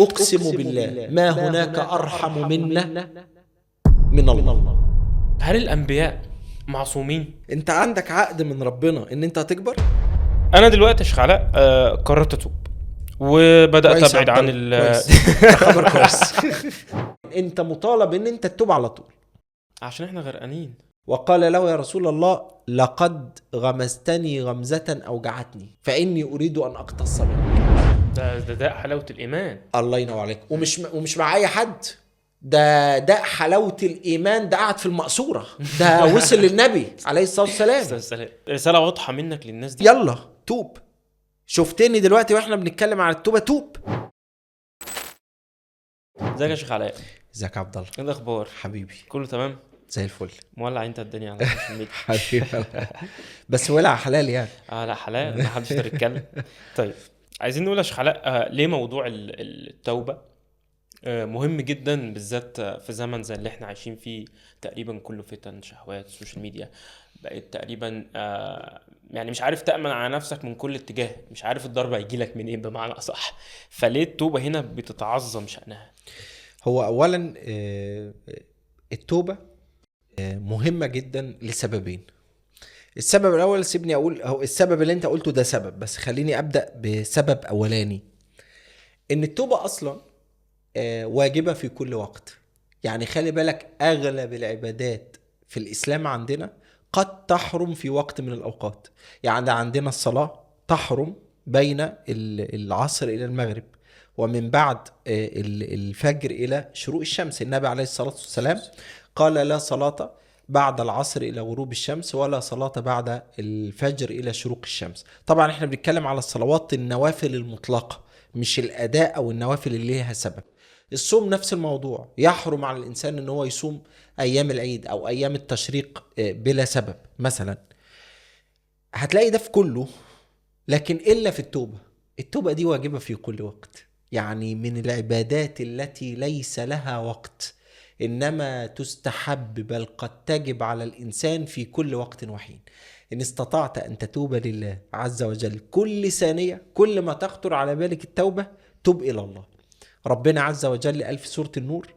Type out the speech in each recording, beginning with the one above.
أقسم بالله ما هناك أرحم منا من الله. هل الأنبياء معصومين؟ أنت عندك عقد من ربنا إن أنت هتكبر. أنا دلوقتي شخلاء قررت أتوب وبدأت أبعد عن خبر كويس. أنت مطالب إن أنت تتوب على طول عشان إحنا غرقانين. وقال له يا رسول الله لقد غمزتني غمزة أوجعتني فإني أريد أن أقتص منك. ده حلاوة الإيمان. الله ينور عليك. ومش مع أي حد. ده حلاوة الإيمان. ده قاعد في المقصورة. ده وصل للنبي عليه الصلاة والسلام. رسالة واضحة منك للناس دي. يلا توب. شفتني دلوقتي واحنا بنتكلم عن التوبة. توب. ازيك يا شيخ علاء؟ ازيك يا عبد الله؟ ايه الاخبار حبيبي؟ كله تمام زي الفل. مولع انت الدنيا على السوشيال ميديا. حبيبي. بس ولع حلال يعني. لا حلال، ما حدش يقدر يتكلم. طيب عايزين نقول يا شيخ علاء ليه موضوع التوبة مهم جدا، بالذات في زمن زي اللي احنا عايشين فيه تقريبا كله فتن شهوات. السوشيال ميديا بقت تقريبا يعني مش عارف تأمن على نفسك من كل اتجاه، مش عارف الضربة هيجيلك منين بمعنى أصح. فليه التوبة هنا بتتعظم شأنها؟ هو أولا التوبة مهمة جدا لسببين. السبب الأول سيبني أقول، هو السبب اللي أنت قلته ده سبب، بس خليني أبدأ بسبب أولاني. إن التوبة أصلا واجبة في كل وقت. يعني خلي بالك أغلب العبادات في الإسلام عندنا قد تحرم في وقت من الأوقات. يعني عندنا الصلاة تحرم بين العصر إلى المغرب، ومن بعد الفجر إلى شروق الشمس. النبي عليه الصلاة والسلام قال لا صلاة بعد العصر إلى غروب الشمس ولا صلاة بعد الفجر إلى شروق الشمس. طبعا احنا بنتكلم على الصلوات النوافل المطلقة، مش الأداء أو النوافل اللي ليها سبب. الصوم نفس الموضوع، يحرم على الإنسان أنه هو يصوم أيام العيد أو أيام التشريق بلا سبب مثلا. هتلاقي ده في كله، لكن إلا في التوبة. التوبة دي واجبة في كل وقت. يعني من العبادات التي ليس لها وقت، إنما تستحب بل قد تجب على الإنسان في كل وقت وحين. إن استطعت أن تتوب لله عز وجل كل ثانية، كل ما تخطر على بالك التوبة تب إلى الله. ربنا عز وجل قال في سورة النور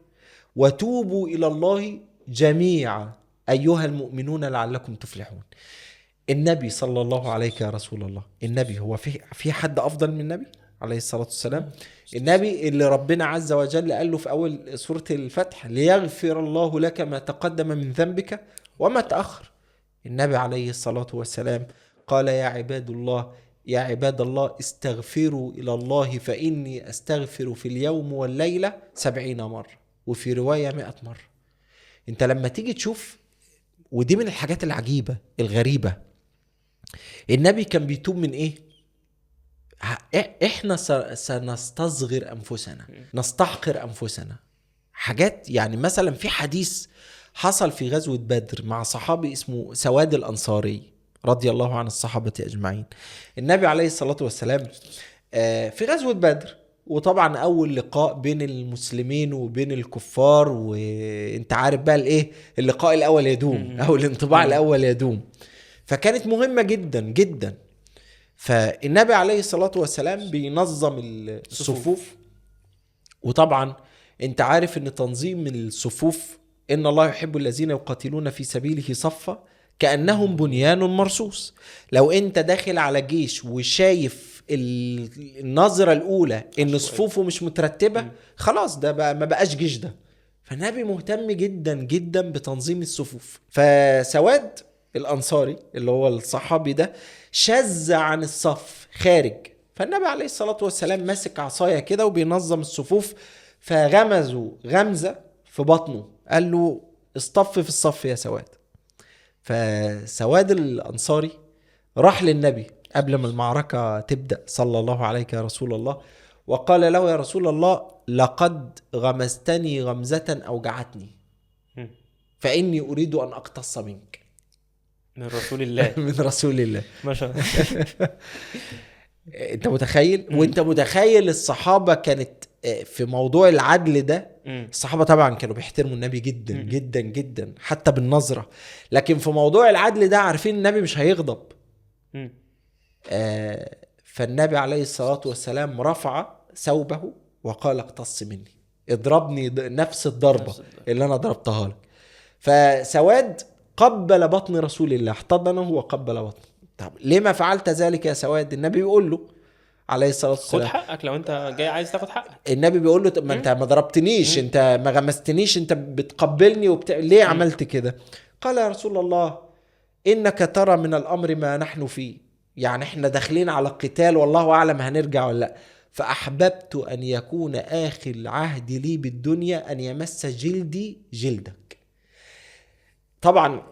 وتوبوا إلى الله جميعا أيها المؤمنون لعلكم تفلحون. النبي صلى الله عليك يا رسول الله، النبي هو في حد أفضل من النبي عليه الصلاة والسلام؟ النبي اللي ربنا عز وجل قال له في أول سورة الفتح ليغفر الله لك ما تقدم من ذنبك وما تأخر. النبي عليه الصلاة والسلام قال يا عباد الله استغفروا إلى الله فإني أستغفر في اليوم والليلة 70 مرة، وفي رواية 100 مرة. انت لما تيجي تشوف، ودي من الحاجات العجيبة الغريبة، النبي كان بيتوب من ايه؟ احنا سنستصغر انفسنا، نستحقر انفسنا. حاجات يعني مثلا في حديث حصل في غزوة بدر مع صحابي اسمه سواد الأنصاري رضي الله عن الصحابة أجمعين. النبي عليه الصلاة والسلام في غزوة بدر، وطبعا أول لقاء بين المسلمين وبين الكفار، وانت عارف بقى الايه، اللقاء الأول يدوم أو الانطباع الأول يدوم. فكانت مهمة جدا جدا. فالنبي عليه الصلاة والسلام بينظم الصفوف، وطبعا انت عارف ان تنظيم الصفوف إن الله يحب الذين يقاتلون في سبيله صفا كأنهم بنيان مرصوص. لو أنت داخل على جيش وشايف النظرة الأولى إن صفوفه مش مترتبة، خلاص ده بقى ما بقاش جيش ده. فالنبي مهتم جدا جدا بتنظيم الصفوف. فسواد الأنصاري اللي هو الصحابي ده شذ عن الصف خارج، فالنبي عليه الصلاة والسلام ماسك عصاية كده وبينظم الصفوف، فغمزوا غمزة في بطنه، قال له اصطف في الصف يا سواد. فسواد الأنصاري راح للنبي قبل ما المعركة تبدأ صلى الله عليك يا رسول الله، وقال له يا رسول الله لقد غمزتني غمزة أوجعتني فإني أريد أن أقتص منك. من رسول الله. من رسول الله ما شاء الله. انت متخيل؟ وانت متخيل الصحابة كانت في موضوع العدل ده، الصحابة طبعا كانوا بيحترموا النبي جدا جدا جدا حتى بالنظرة، لكن في موضوع العدل ده عارفين النبي مش هيغضب. فالنبي عليه الصلاة والسلام رفع ثوبه وقال اقتص مني، اضربني نفس الضربة نفس الضربة. اللي انا ضربتها لك. فسواد قبل بطن رسول الله، احتضنه وقبل بطنه. طب ليه ما فعلت ذلك يا سواد؟ النبي بيقول له عليه الصلاة خد والسلام، حقك لو انت جاي عايز تاخد حقك. النبي بيقول له طب ما انت ما ضربتنيش، انت ما غمستنيش، انت بتقبلني ليه عملت كده؟ قال يا رسول الله انك ترى من الامر ما نحن فيه، يعني احنا داخلين على القتال والله اعلم هنرجع ولا لا، فاحببت ان يكون اخر عهد لي بالدنيا ان يمس جلدي جلدك. طبعا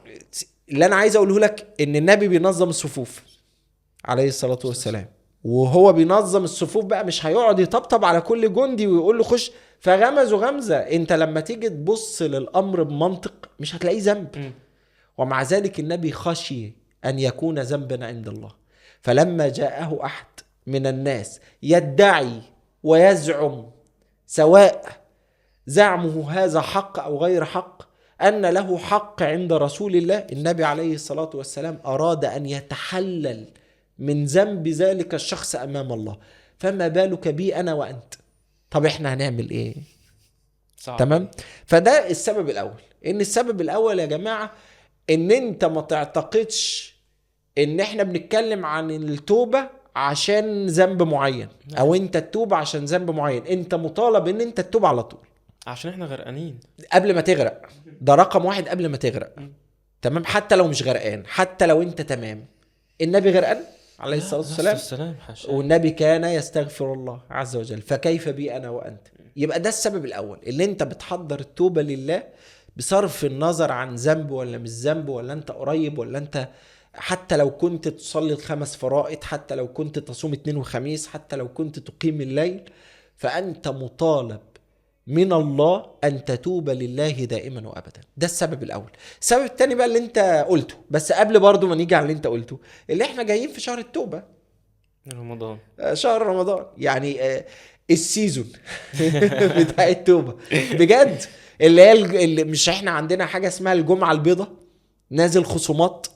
اللي انا عايز اقوله لك ان النبي بينظم الصفوف عليه الصلاة والسلام، وهو بينظم الصفوف بقى مش هيقعد يطبطب على كل جندي ويقول له خش، فغمزوا غمزة. انت لما تيجي تبص للامر بمنطق مش هتلاقيه ذنب، ومع ذلك النبي خشي ان يكون ذنبا عند الله. فلما جاءه احد من الناس يدعي ويزعم، سواء زعمه هذا حق او غير حق، أن له حق عند رسول الله، النبي عليه الصلاة والسلام أراد أن يتحلل من ذنب ذلك الشخص أمام الله. فما بالك بي أنا وأنت؟ طب إحنا هنعمل إيه؟ صعب. تمام؟ فده السبب الأول. إن السبب الأول يا جماعة إن أنت ما تعتقدش إن إحنا بنتكلم عن التوبة عشان ذنب معين، أو أنت التوبة عشان ذنب معين. أنت مطالب إن أنت التوبة على طول عشان احنا غرقانين قبل ما تغرق. ده رقم واحد قبل ما تغرق. تمام؟ حتى لو مش غرقان، حتى لو انت تمام. النبي غرقان عليه الصلاة والسلام، والنبي كان يستغفر الله عز وجل، فكيف بي أنا وأنت؟ يبقى ده السبب الأول، اللي انت بتحضر التوبة لله بصرف النظر عن ذنب ولا مش ذنب، ولا انت قريب ولا انت، حتى لو كنت تصلي 5 فرائض، حتى لو كنت تصوم 2 وخميس، حتى لو كنت تقيم الليل، فأنت مطالب من الله أن تتوب لله دائما وأبدا. ده السبب الأول. السبب الثاني بقى اللي انت قلته، بس قبل برضو ما نيجي على اللي انت قلته، اللي احنا جايين في شهر التوبة، رمضان، شهر رمضان، يعني السيزون بتاع التوبة بجد، اللي هي اللي مش احنا عندنا حاجة اسمها الجمعة البيضة، نازل خصومات،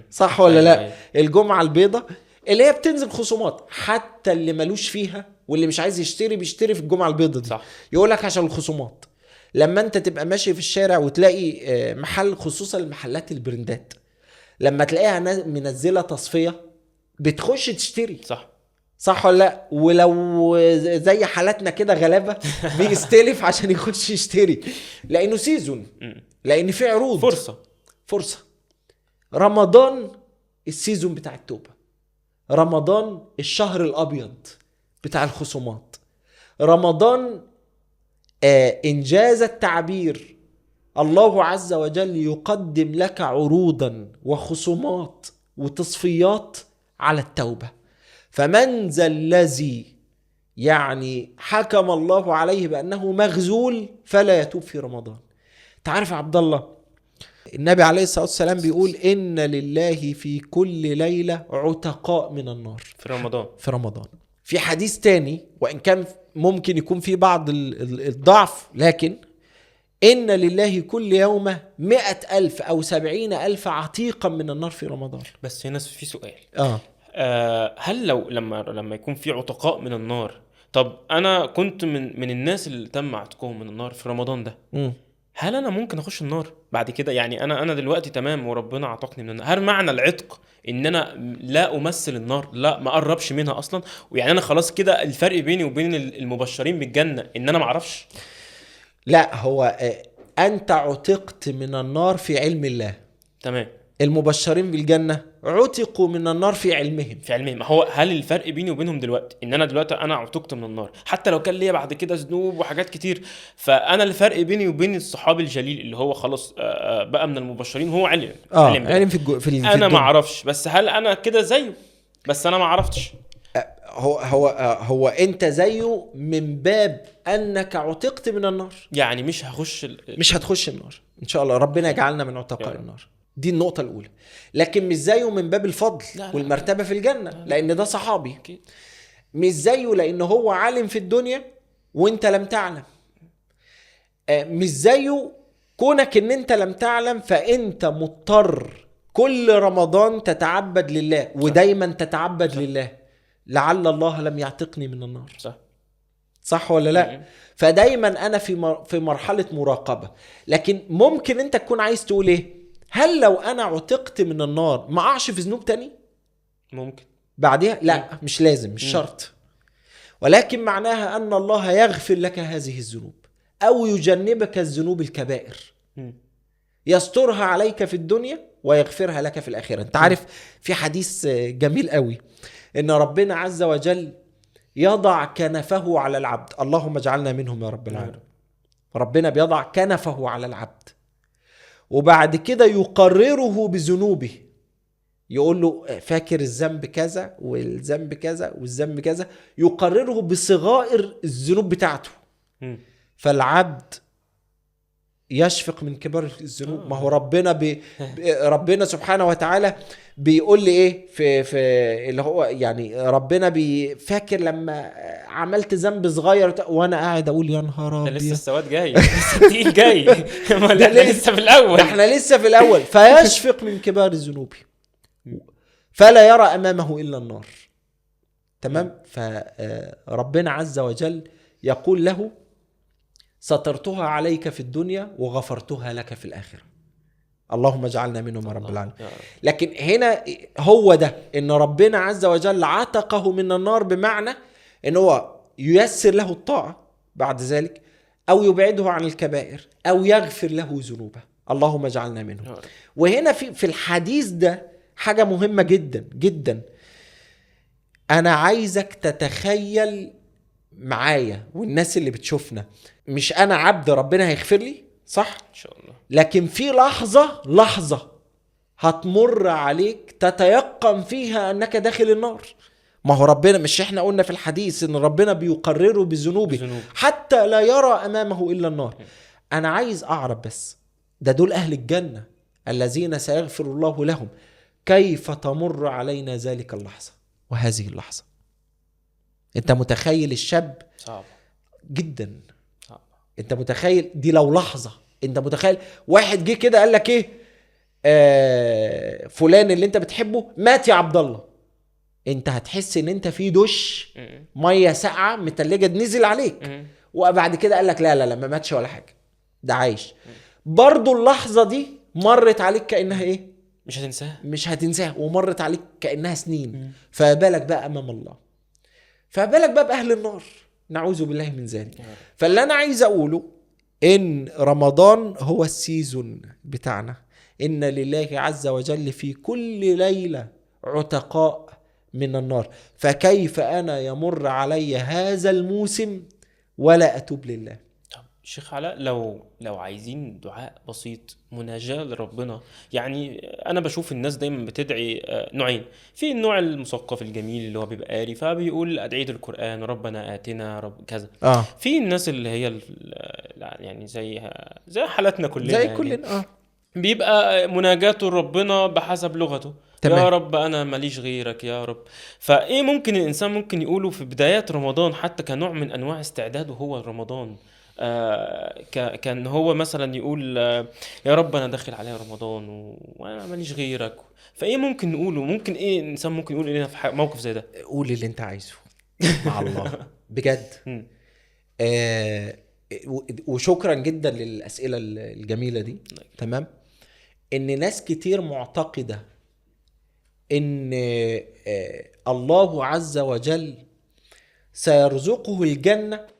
صح ولا لا؟ الجمعة البيضة اللي هي بتنزل خصومات، حتى اللي ملوش فيها واللي مش عايز يشتري بيشتري في الجمعة البيضة دي. يقول لك عشان الخصومات. لما انت تبقى ماشي في الشارع وتلاقي محل، خصوصا المحلات البرندات، لما تلاقيها منزلة تصفية بتخش تشتري، صح ولا لا؟ ولو زي حالاتنا كده غلابة بيستلف عشان يخش يشتري، لانه سيزون، لان في عروض، فرصة. رمضان السيزون بتاع التوبة، رمضان الشهر الأبيض بتاع الخصومات، رمضان إنجاز التعبير، الله عز وجل يقدم لك عروضا وخصومات وتصفيات على التوبة. فمن ذا الذي يعني حكم الله عليه بأنه مغزول فلا يتوب في رمضان؟ تعرف يا عبد الله، النبي عليه الصلاة والسلام بيقول إن لله في كل ليلة عتقاء من النار في رمضان. في حديث تاني وإن كان ممكن يكون في بعض الضعف، لكن إن لله كل يوم 100,000 أو 70,000 عتيقا من النار في رمضان. بس هنا في سؤال، هل لما يكون في عتقاء من النار، طب أنا كنت من الناس اللي تم عتقهم من النار في رمضان ده، هل انا ممكن اخش النار بعد كده؟ يعني انا دلوقتي تمام وربنا عتقني من النار، هل معنى العتق ان انا لا امثل النار، لا ما اقربش منها اصلا، ويعني انا خلاص كده الفرق بيني وبين المبشرين بالجنة ان انا ما اعرفش؟ لا، هو انت عتقت من النار في علم الله، تمام. المبشرين بالجنة عتقوا من النار في علمهم. هو هل الفرق بيني وبينهم دلوقتي ان انا دلوقتي انا عتقت من النار، حتى لو كان ليا بعد كده ذنوب وحاجات كتير، فانا الفرق بيني وبين الصحابي الجليل اللي هو خلاص بقى من المبشرين، هو علم في انا ما اعرفش، بس هل انا كده زيه بس انا ما عرفتش؟ هو انت زيه من باب انك عتقت من النار، يعني مش هتخش النار ان شاء الله، ربنا يجعلنا من عتقاء النار. دي النقطة الأولى. لكن مش زيه من باب الفضل والمرتبة في الجنة، لأن ده صحابي. مش زيه لأن هو عالم في الدنيا وانت لم تعلم. مش زيه كونك ان انت لم تعلم، فانت مضطر كل رمضان تتعبد لله ودايما تتعبد لله، لعل الله لم يعتقني من النار. صح ولا لا؟ فدايما انا في مرحله مراقبه. لكن ممكن انت تكون عايز تقول ايه؟ هل لو انا عتقت من النار ما اقعش في ذنوب تاني ممكن بعدها؟ لا، مش لازم، مش شرط. ولكن معناها ان الله يغفر لك هذه الذنوب او يجنبك الذنوب الكبائر، يسترها عليك في الدنيا ويغفرها لك في الآخرة. انت عارف في حديث جميل قوي ان ربنا عز وجل يضع كنفه على العبد، اللهم اجعلنا منهم يا رب العالمين. ربنا بيضع كنفه على العبد وبعد كده يقرره بذنوبه، يقول له فاكر الذنب كذا والذنب كذا والذنب كذا، يقرره بصغائر الذنوب بتاعته. فالعبد يشفق من كبار الذنوب. ما هو ربنا ربنا سبحانه وتعالى بيقول لي ايه في اللي هو يعني ربنا فاكر لما عملت ذنب صغير وانا قاعد اقول يا نهار ابيض، لسه السواد جاي، لسه التقيل جاي، ده لسه في الاول، احنا لسه في الاول. فيشفق من كبار الذنوب فلا يرى امامه الا النار. تمام. فربنا عز وجل يقول له سترتها عليك في الدنيا وغفرتها لك في الآخرة. اللهم اجعلنا منهم يا رب العالمين. لكن هنا هو ده ان ربنا عز وجل عتقه من النار، بمعنى ان هو ييسر له الطاعة بعد ذلك او يبعده عن الكبائر او يغفر له ذنوبه. اللهم اجعلنا منهم. وهنا في الحديث ده حاجة مهمة جدا جدا. انا عايزك تتخيل معايا والناس اللي بتشوفنا، مش انا عبد ربنا هيغفر لي، صح؟ ان شاء الله. لكن في لحظة هتمر عليك تتيقن فيها انك داخل النار. ما هو ربنا، مش احنا قلنا في الحديث ان ربنا بيقرره بذنوبه حتى لا يرى امامه الا النار. انا عايز اعرف بس ده دول اهل الجنة الذين سيغفر الله لهم، كيف تمر علينا ذلك اللحظة وهذه اللحظة؟ انت متخيل الشاب؟ صعب جدا. انت متخيل دي لو لحظة؟ انت متخيل واحد جه كده قال لك ايه، فلان اللي انت بتحبه مات يا عبد الله، انت هتحس ان انت في دش مية ساقعة متلجة نزل عليك، وبعد كده قال لك لا لا لا ما ماتش ولا حاجة، ده عايش. برضو اللحظة دي مرت عليك كأنها ايه؟ مش هتنساها ومرت عليك كأنها سنين. فبالك بقى امام الله، فبالك بقى بأهل النار، نعوذ بالله من ذلك. فاللي انا عايز اقوله ان رمضان هو السيزون بتاعنا، ان لله عز وجل في كل ليلة عتقاء من النار، فكيف انا يمر علي هذا الموسم ولا اتوب لله؟ طب شيخ علاء، لو عايزين دعاء بسيط مناجاة لربنا، يعني انا بشوف الناس دايما بتدعي نوعين. في النوع المثقف الجميل اللي هو بيبقى قاري فبيقول ادعية القرآن ربنا آتنا رب كذا. في الناس اللي هي يعني زي حالتنا كلنا، زي يعني كلنا بيبقى مناجاته لربنا بحسب لغته. تمام. يا رب انا ماليش غيرك يا رب. فايه ممكن الانسان ممكن يقوله في بدايات رمضان حتى كنوع من انواع استعداده هو رمضان؟ كان هو مثلا يقول يا رب انا داخل عليا رمضان وانا ماليش غيرك. فايه ممكن نقوله؟ ممكن ايه الانسان ممكن يقول لنا في موقف زي ده؟ قول اللي انت عايزه مع الله بجد. وشكرا جدا للأسئلة الجميلة دي. تمام. ان ناس كتير معتقدة ان الله عز وجل سيرزقه الجنة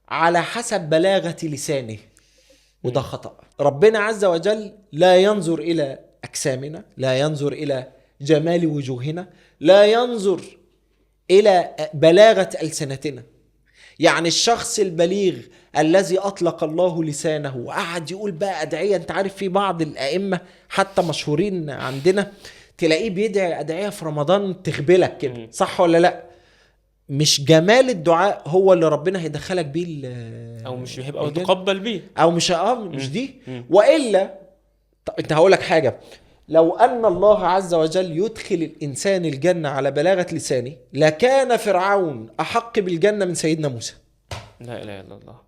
على حسب بلاغة لسانه، وده خطأ. ربنا عز وجل لا ينظر إلى أجسامنا، لا ينظر إلى جمال وجوهنا، لا ينظر إلى بلاغة ألسنتنا. يعني الشخص البليغ الذي أطلق الله لسانه وقعد يقول بقى أدعية، أنت عارف في بعض الأئمة حتى مشهورين عندنا تلاقيه بيدعي أدعية في رمضان تخبلك كده، صح ولا لأ؟ مش جمال الدعاء هو اللي ربنا هيدخلك بيه او مش بيحب او تقبل بيه، او مش دي. والا انت هقولك حاجه، لو ان الله عز وجل يدخل الانسان الجنه على بلاغه لسانه لكان فرعون احق بالجنه من سيدنا موسى. لا اله الا الله.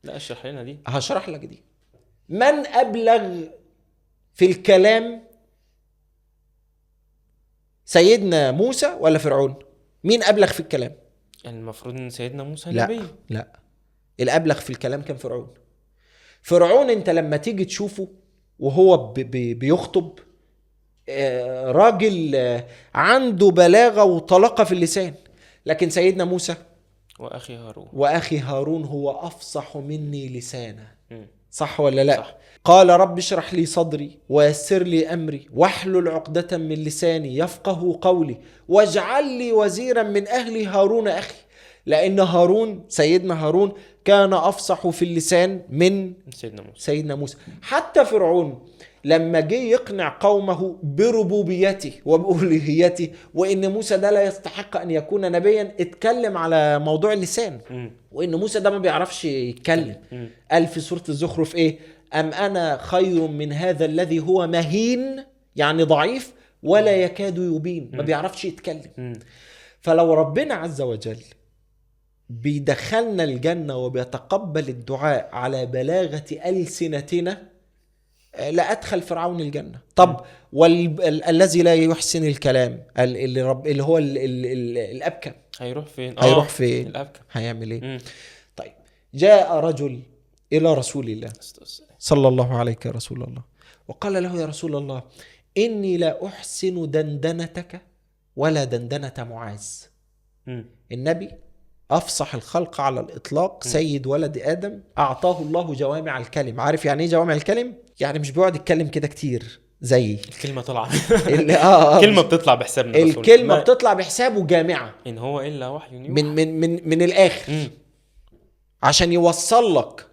لا اشرح لنا دي. هشرح لك دي. من ابلغ في الكلام، سيدنا موسى ولا فرعون؟ مين ابلغ في الكلام؟ يعني المفروض ان سيدنا موسى لا نبي. لا، الابلغ في الكلام كان فرعون. فرعون انت لما تيجي تشوفه وهو بيخطب، راجل عنده بلاغة وطلاقة في اللسان. لكن سيدنا موسى واخي هارون هو افصح مني لسانا. مم. صح ولا لا؟ صح. قال رب اشرح لي صدري ويسر لي امري واحلل عقدة من لساني يفقه قولي واجعل لي وزيرا من اهلي هارون اخي. لان هارون، سيدنا هارون، كان افصح في اللسان من سيدنا موسى. حتى فرعون لما جه يقنع قومه بربوبيته وبألوهيته وإن موسى ده لا يستحق أن يكون نبيا، اتكلم على موضوع اللسان وإن موسى ده ما بيعرفش يتكلم. قال في سورة الزخرف إيه؟ أم أنا خير من هذا الذي هو مهين، يعني ضعيف، ولا يكاد يبين، ما بيعرفش يتكلم. فلو ربنا عز وجل بيدخلنا الجنة وبيتقبل الدعاء على بلاغة ألسنتنا لا أدخل فرعون الجنة. طب والذي لا يحسن الكلام اللي هو الأبكم هيروح فين؟ هيروح فين؟ الأبكم هيعمل ايه؟ طيب جاء رجل إلى رسول الله صلى الله عليه يا رسول الله وقال له يا رسول الله إني لا أحسن دندنتك ولا دندنة معاذ. النبي أفصح الخلق على الإطلاق، سيد ولد آدم، أعطاه الله جوامع الكلم. عارف يعني إيه جوامع الكلم؟ يعني مش بيقعد يتكلم كده كتير زي الكلمة طلع كلمة بتطلع بحساب الكلمة بتطلع بحسابه جامعة إن هو إلا وحي يوحى من الآخر. عشان يوصل لك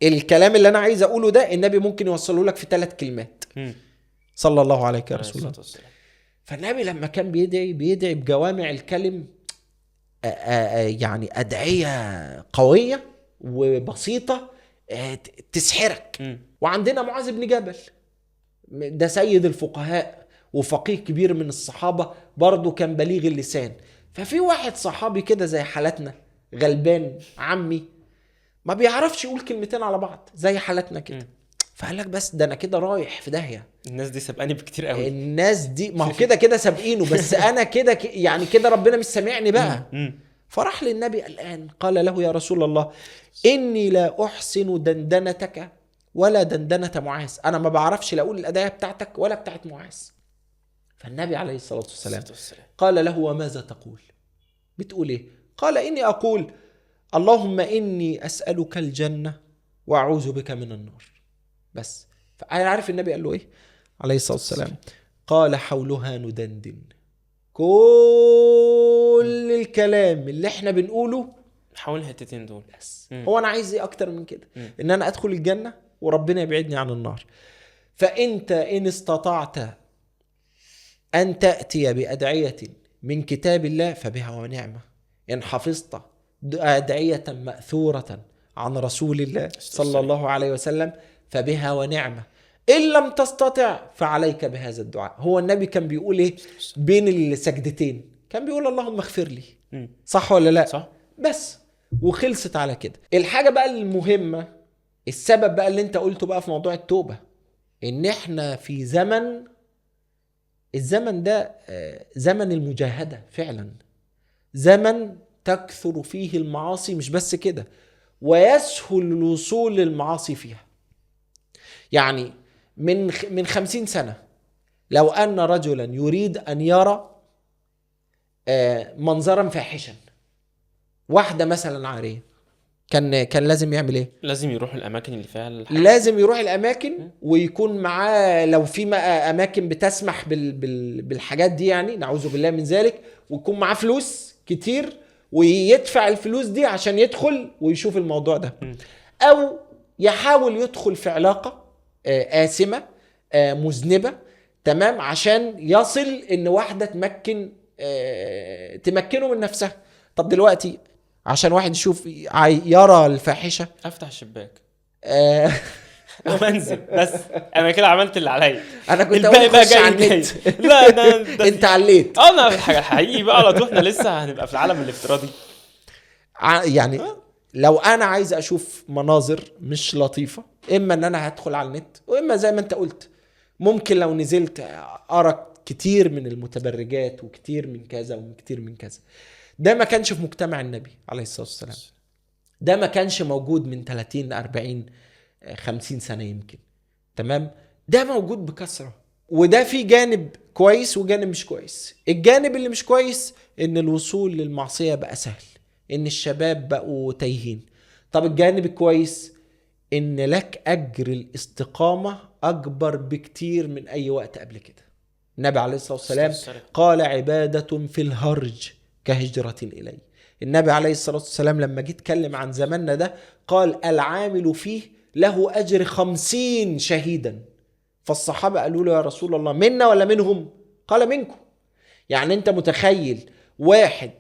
الكلام اللي أنا عايز أقوله ده، النبي ممكن يوصله لك في 3 كلمات صلى الله عليه يا رسول الله. فالنبي لما كان بيدعي بجوامع الكلم، يعني أدعية قوية وبسيطة تسحرك. وعندنا معاذ بن جبل، ده سيد الفقهاء وفقيه كبير من الصحابة، برضو كان بليغ اللسان. ففي واحد صحابي كده زي حالتنا، غلبان عمي، ما بيعرفش يقول كلمتين على بعض زي حالتنا كده. فقال لك بس ده انا كده رايح في داهية، الناس دي سبقاني بكتير قوي. الناس دي ما هو كده سابقينه، بس انا كده يعني كده ربنا مش سامعني بقى. فراح للنبي الآن قال له يا رسول الله إني لا أحسن دندنتك ولا دندنة معاذ، أنا ما بعرفش لا أقول الأداية بتاعتك ولا بتاعت معاذ. فالنبي عليه الصلاة والسلام قال له وماذا تقول؟ بتقول إيه؟ قال إني أقول اللهم إني أسألك الجنة وأعوذ بك من النار. بس فأنا عارف النبي قال له إيه عليه الصلاة والسلام؟ قال حولها ندندن. كل الكلام اللي احنا بنقوله حول الحتتين دول بس. هو انا عايز ايه اكتر من كده؟ ان انا ادخل الجنة وربنا يبعدني عن النار. فانت ان استطعت ان تأتي بأدعية من كتاب الله فبها ونعمة، ان حفظت أدعية مأثورة عن رسول الله صلى الله عليه وسلم فبها ونعمة، إن لم تستطع فعليك بهذا الدعاء. هو النبي كان بيقول إيه بين السجدتين؟ كان بيقول اللهم اغفر لي. صح ولا لا؟ صح. بس وخلصت على كده. الحاجة بقى المهمة، السبب بقى اللي انت قلته بقى في موضوع التوبة، ان احنا في الزمن ده زمن المجاهدة فعلا، زمن تكثر فيه المعاصي، مش بس كده، ويسهل الوصول للمعاصي فيها. يعني من 50 سنة لو أن رجلا يريد أن يرى منظرا فاحشا، واحدة مثلا عارية، كان لازم يعمل ايه؟ لازم يروح الأماكن اللي فيها لازم يروح الأماكن ويكون معاه لو في أماكن بتسمح بالحاجات دي، يعني نعوذ بالله من ذلك، ويكون معاه فلوس كتير ويدفع الفلوس دي عشان يدخل ويشوف الموضوع ده. أو يحاول يدخل في علاقة آثمة مذنبة، تمام، عشان يصل ان واحدة تمكنه من نفسها. طب دلوقتي عشان واحد يشوف يرى الفاحشة، افتح الشباك ومنزل بس، انا كده عملت اللي عليا. انا كنت اقول خش على النت. لا ده انت عليت. انا الحاجة الحقيقي بقى على طول، احنا لسه هنبقى في العالم الافتراضي. يعني لو انا عايز اشوف مناظر مش لطيفة، اما ان انا هدخل على النت، واما زي ما انت قلت ممكن لو نزلت ارى كتير من المتبرجات وكتير من كذا وكتير من كذا. ده ما كانش في مجتمع النبي عليه الصلاة والسلام، ده ما كانش موجود من 30 40 50 سنة يمكن. تمام. ده موجود بكثرة، وده في جانب كويس وجانب مش كويس. الجانب اللي مش كويس ان الوصول للمعصية بقى سهل، ان الشباب بقوا تايهين. طب الجانب الكويس ان لك اجر الاستقامة اكبر بكتير من اي وقت قبل كده. النبي عليه الصلاة والسلام قال عبادة في الهرج كهجرة إلي. النبي عليه الصلاة والسلام لما جيت اتكلم عن زماننا ده قال العامل فيه له أجر 50 شهيدا. فالصحابة قالوا له يا رسول الله منا ولا منهم؟ قال منكم. يعني انت متخيل واحد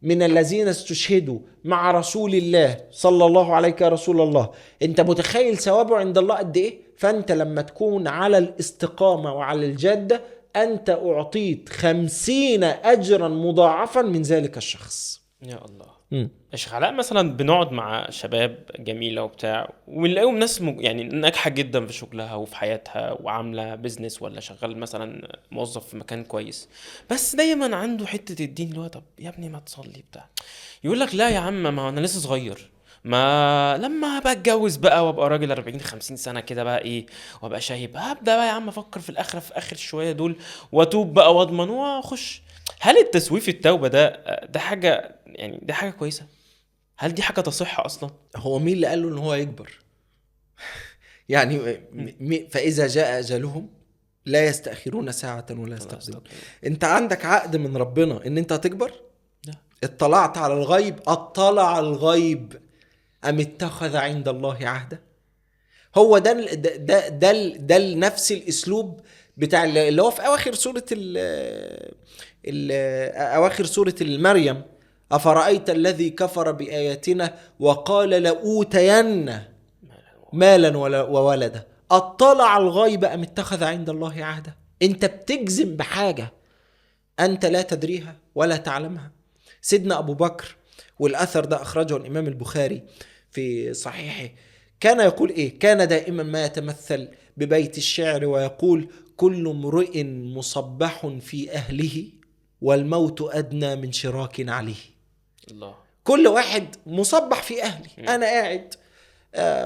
من الذين استشهدوا مع رسول الله صلى الله عليه يا رسول الله، انت متخيل ثوابه عند الله قد ايه؟ فانت لما تكون على الاستقامة وعلى الجادة انت اعطيت 50 اجرا مضاعفا من ذلك الشخص. يا الله. يا علاء مثلا بنقعد مع شباب جميلة وبتاع ونلاقيهم ناس يعني ناجحة جدا في شغلها وفي حياتها وعاملة بيزنس ولا شغال مثلا موظف في مكان كويس، بس دايما عنده حتة الدين اللي هو طب يا ابني ما تصلي بتاع، يقول لك لا يا عم ما انا لسه صغير، ما لما بقى اتجوز بقى وابقى راجل 40 50 سنة كده بقى ايه وابقى شايب هبدأ بقى يا عم افكر في الاخرة في اخر شوية دول واتوب بقى واضمن واخش. هل التسويف التوبة ده حاجة يعني دي حاجة كويسة؟ هل دي حاجة تصح أصلا؟ هو مين اللي قال له ان هو يكبر؟ يعني فإذا جاء أجلهم لا يستأخرون ساعة ولا يستقدمون. انت عندك عقد من ربنا ان انت هتكبر؟ لا. اطلعت على الغيب؟ اطلع الغيب ام اتخذ عند الله عهدا؟ هو ده نفس الاسلوب بتاع اللي هو في اواخر سورة اواخر سورة المريم، افرأيت الذي كفر بآياتنا وقال لأوتين مالا وولدا اطلع الغيب ام اتخذ عند الله عهدا. انت بتجزم بحاجة انت لا تدريها ولا تعلمها. سيدنا ابو بكر، والاثر ده اخرجه الامام البخاري في صحيحه، كان يقول ايه؟ كان دائما ما يتمثل ببيت الشعر ويقول كل امرئ مصبح في اهله والموت ادنى من شراك عليه. الله. كل واحد مصبح في اهلي، انا قاعد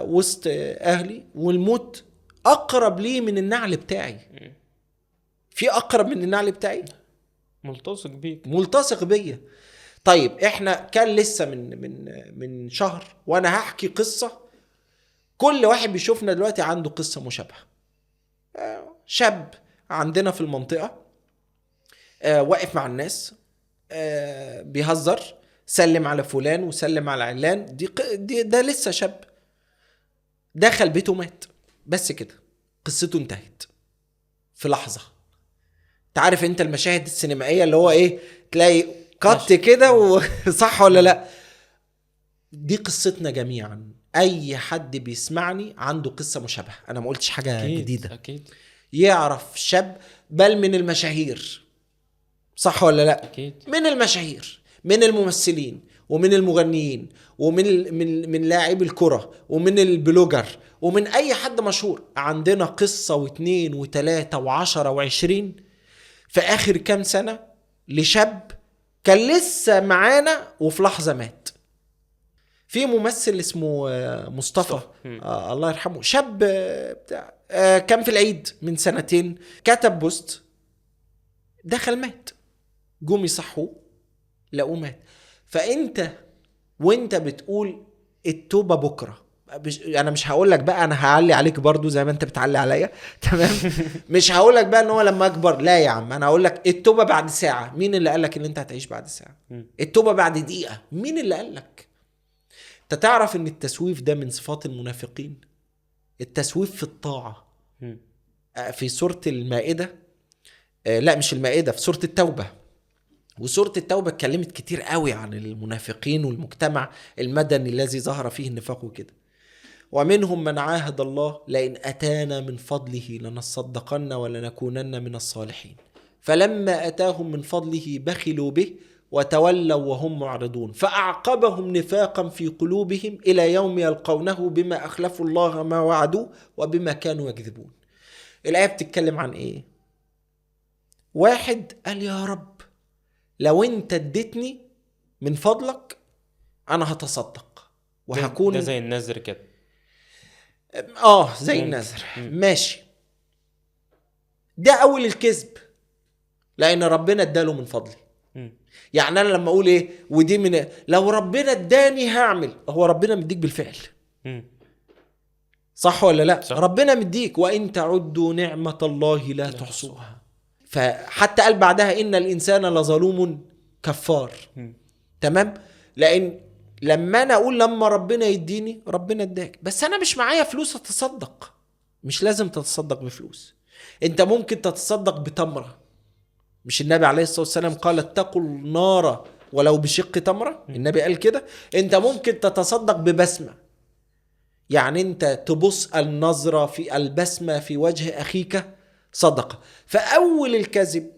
وسط اهلي والموت اقرب لي من النعل بتاعي. في اقرب من النعل بتاعي؟ ملتصق بيك، ملتصق بيا. طيب احنا كان لسه من شهر وانا هحكي قصة كل واحد بيشوفنا دلوقتي عنده قصة مشابهة. شاب عندنا في المنطقة واقف مع الناس بيهزر، سلم على فلان وسلم على علان. ده لسه شاب دخل بيته مات، بس كده قصته انتهت في لحظة. تعرف انت المشاهد السينمائية اللي هو ايه، تلاقي قط كده وصح ولا لا؟ دي قصتنا جميعا. اي حد بيسمعني عنده قصة مشابهة، انا ما قلتش حاجة أكيد. جديدة. أكيد. يعرف شاب بل من المشاهير، صح ولا لا؟ أكيد. من المشاهير، من الممثلين ومن المغنيين ومن من لاعب الكرة ومن البلوجر ومن اي حد مشهور، عندنا قصة واثنين وثلاثة وعشرة وعشرين في اخر كام سنة لشاب كان لسه معانا وفي لحظة مات. في ممثل اسمه مصطفى الله يرحمه، شاب بتاع كان في العيد من سنتين كتب بوست، دخل مات، جم يصحوه لقوه مات. فانت وانت بتقول التوبة بكرة، انا مش هقول لك بقى انا هعلي عليك برضو زي ما انت بتعلي عليا، تمام؟ مش هقول لك بقى ان هو لما اكبر، لا يا عم، انا هقول لك التوبة بعد ساعة. مين اللي قال لك ان انت هتعيش بعد ساعة؟ التوبة بعد دقيقة. مين اللي قال لك؟ انت تعرف ان التسويف ده من صفات المنافقين؟ التسويف في الطاعة. في سورة المائدة، لا مش المائدة، في سورة التوبة. وسورة التوبة اتكلمت كتير قوي عن المنافقين والمجتمع المدني الذي ظهر فيه النفاق وكده. ومنهم من عاهد الله لئن أتانا من فضله لنصدقن ولنكونن من الصالحين فلما أتاهم من فضله بخلوا به وتولوا وهم معرضون فأعقبهم نفاقا في قلوبهم إلى يوم يلقونه بما أخلفوا الله ما وعدوه وبما كانوا يكذبون. الآية بتتكلم عن إيه؟ واحد قال يا رب لو انت اديتني من فضلك انا هتصدق وهكون ده زي النذر كده. زي ممكن. النذر. ماشي، ده اول الكذب، لان ربنا اداله من فضلي. مم. يعني انا لما اقول ايه ودي من لو ربنا اداني هعمل، هو ربنا مديك بالفعل، مم. صح ولا لا؟ صح. ربنا مديك، وان تعدوا نعمة الله لا تحصوها. فحتى قال بعدها ان الانسان لظلوم كفار. مم. تمام. لان لما انا اقول لما ربنا يديني، ربنا اداك، بس انا مش معايا فلوس اتصدق. مش لازم تتصدق بفلوس، انت ممكن تتصدق بتمرة. مش النبي عليه الصلاة والسلام قال اتقوا النار ولو بشق تمرة؟ النبي قال كده. انت ممكن تتصدق ببسمة، يعني انت تبص النظرة في البسمة في وجه اخيك صدقة. فاول الكذب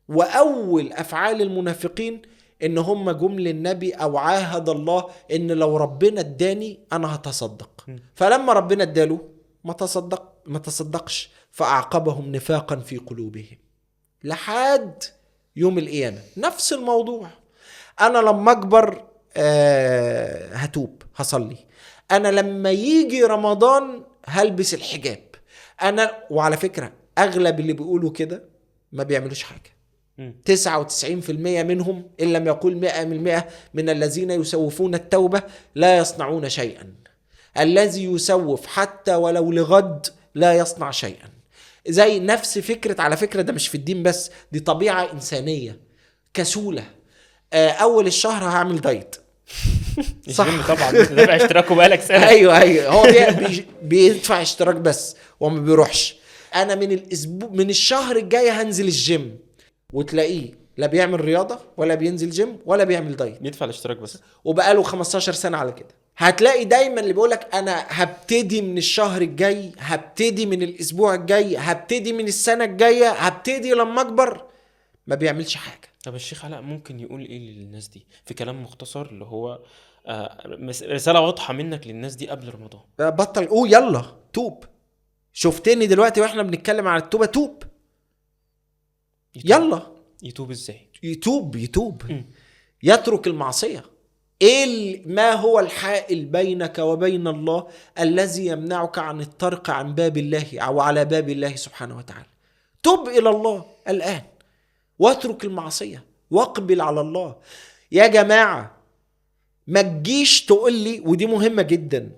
واول افعال المنافقين ان هم جم للنبي او عاهد الله ان لو ربنا اداني انا هتصدق، فلما ربنا اداله ما تصدقش، فاعقبهم نفاقا في قلوبهم لحد يوم القيامة. نفس الموضوع، انا لما اكبر هتوب، هصلي، انا لما يجي رمضان هلبس الحجاب. انا وعلى فكرة اغلب اللي بيقولوا كده ما بيعملوش حاجة. 99% منهم إن لم يقول 100% من الذين يسوفون التوبة لا يصنعون شيئا. الذي يسوف حتى ولو لغد لا يصنع شيئا. زي نفس فكرة، على فكرة ده مش في الدين بس، دي طبيعة إنسانية كسولة. أول الشهر هعمل دايت، صح طبعا. ده بقى اشتراكه بقالك سنة. ايوه هو بيدفع اشتراك بس وما بيروحش. انا من الاسبوع من الشهر الجاي هنزل الجيم، وتلاقيه لا بيعمل رياضة ولا بينزل جيم ولا بيعمل دايت، بيدفع الاشتراك بس، وبقاله 15 سنة على كده. هتلاقي دايما اللي بيقولك انا هبتدي من الشهر الجاي، هبتدي من الاسبوع الجاي، هبتدي من السنة الجاية، هبتدي لما اكبر، ما بيعملش حاجة. طب الشيخ علاء ممكن يقول ايه للناس دي في كلام مختصر، اللي هو رسالة واضحة منك للناس دي قبل رمضان؟ بطل يلا توب. شفتني دلوقتي واحنا بنتكلم عن التوبة، توب يلا. يتوب ازاي؟ يتوب يترك المعصية. ما هو الحائل بينك وبين الله الذي يمنعك عن الطرق عن باب الله أو على باب الله سبحانه وتعالى؟ تب إلى الله الآن واترك المعصية واقبل على الله. يا جماعة ما تجيش تقول لي، ودي مهمة جدا،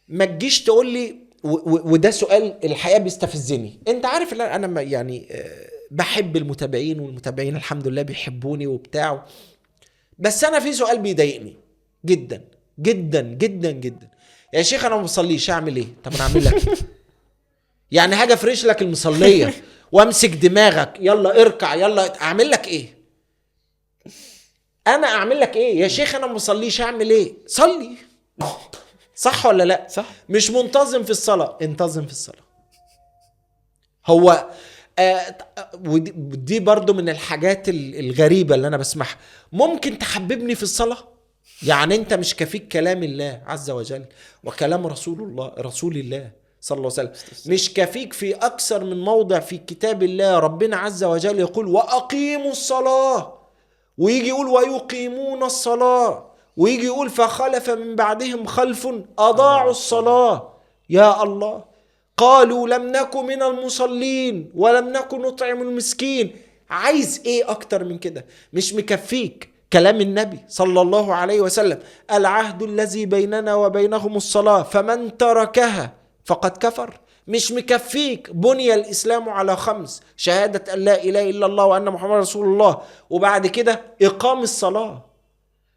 ما تجيش تقول لي وده سؤال الحقيقة بيستفزني. انت عارف ان انا يعني بحب المتابعين، والمتابعين الحمد لله بيحبوني وبتاع، بس انا في سؤال بيضايقني جدا جدا جدا جدا. يا شيخ انا ما بصليش، اعمل ايه؟ طب انا اعمل لك يعني هاجي افرش لك المصليه وامسك دماغك يلا اركع يلا، اعمل لك ايه؟ انا اعمل لك ايه يا شيخ؟ انا ما بصليش، اعمل ايه؟ صلي، صح ولا لا؟ صح. مش منتظم في الصلاه، انتظم في الصلاه. هو ودي برضو من الحاجات الغريبة اللي أنا بسمعها. ممكن تحببني في الصلاة؟ يعني أنت مش كفيك كلام الله عز وجل وكلام رسول الله صلى الله عليه وسلم؟ مش كفيك في أكثر من موضع في كتاب الله ربنا عز وجل يقول وأقيموا الصلاة، ويجي يقول ويقيمون الصلاة، ويجي يقول فخلف من بعدهم خلف أضاعوا الصلاة. يا الله، قالوا لم نكن من المصلين ولم نكن نطعم المسكين. عايز ايه اكتر من كده؟ مش مكفيك كلام النبي صلى الله عليه وسلم العهد الذي بيننا وبينهم الصلاة فمن تركها فقد كفر؟ مش مكفيك بني الإسلام على 5: شهادة أن لا إله إلا الله وأن محمد رسول الله، وبعد كده إقام الصلاة.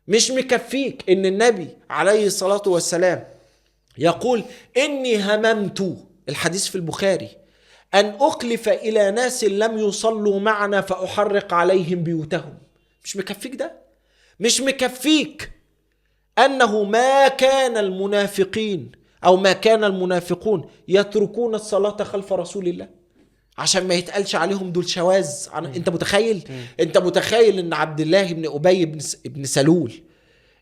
مش مكفيك إن النبي عليه الصلاة والسلام يقول إني هممت، الحديث في البخاري، أن أخلف إلى ناس لم يصلوا معنا فأحرق عليهم بيوتهم؟ مش مكفيك ده؟ مش مكفيك أنه ما كان المنافقين أو ما كان المنافقون يتركون الصلاة خلف رسول الله عشان ما يتقالش عليهم دول شواذ؟ أنت متخيل؟ أنت متخيل أن عبد الله بن أبي بن سلول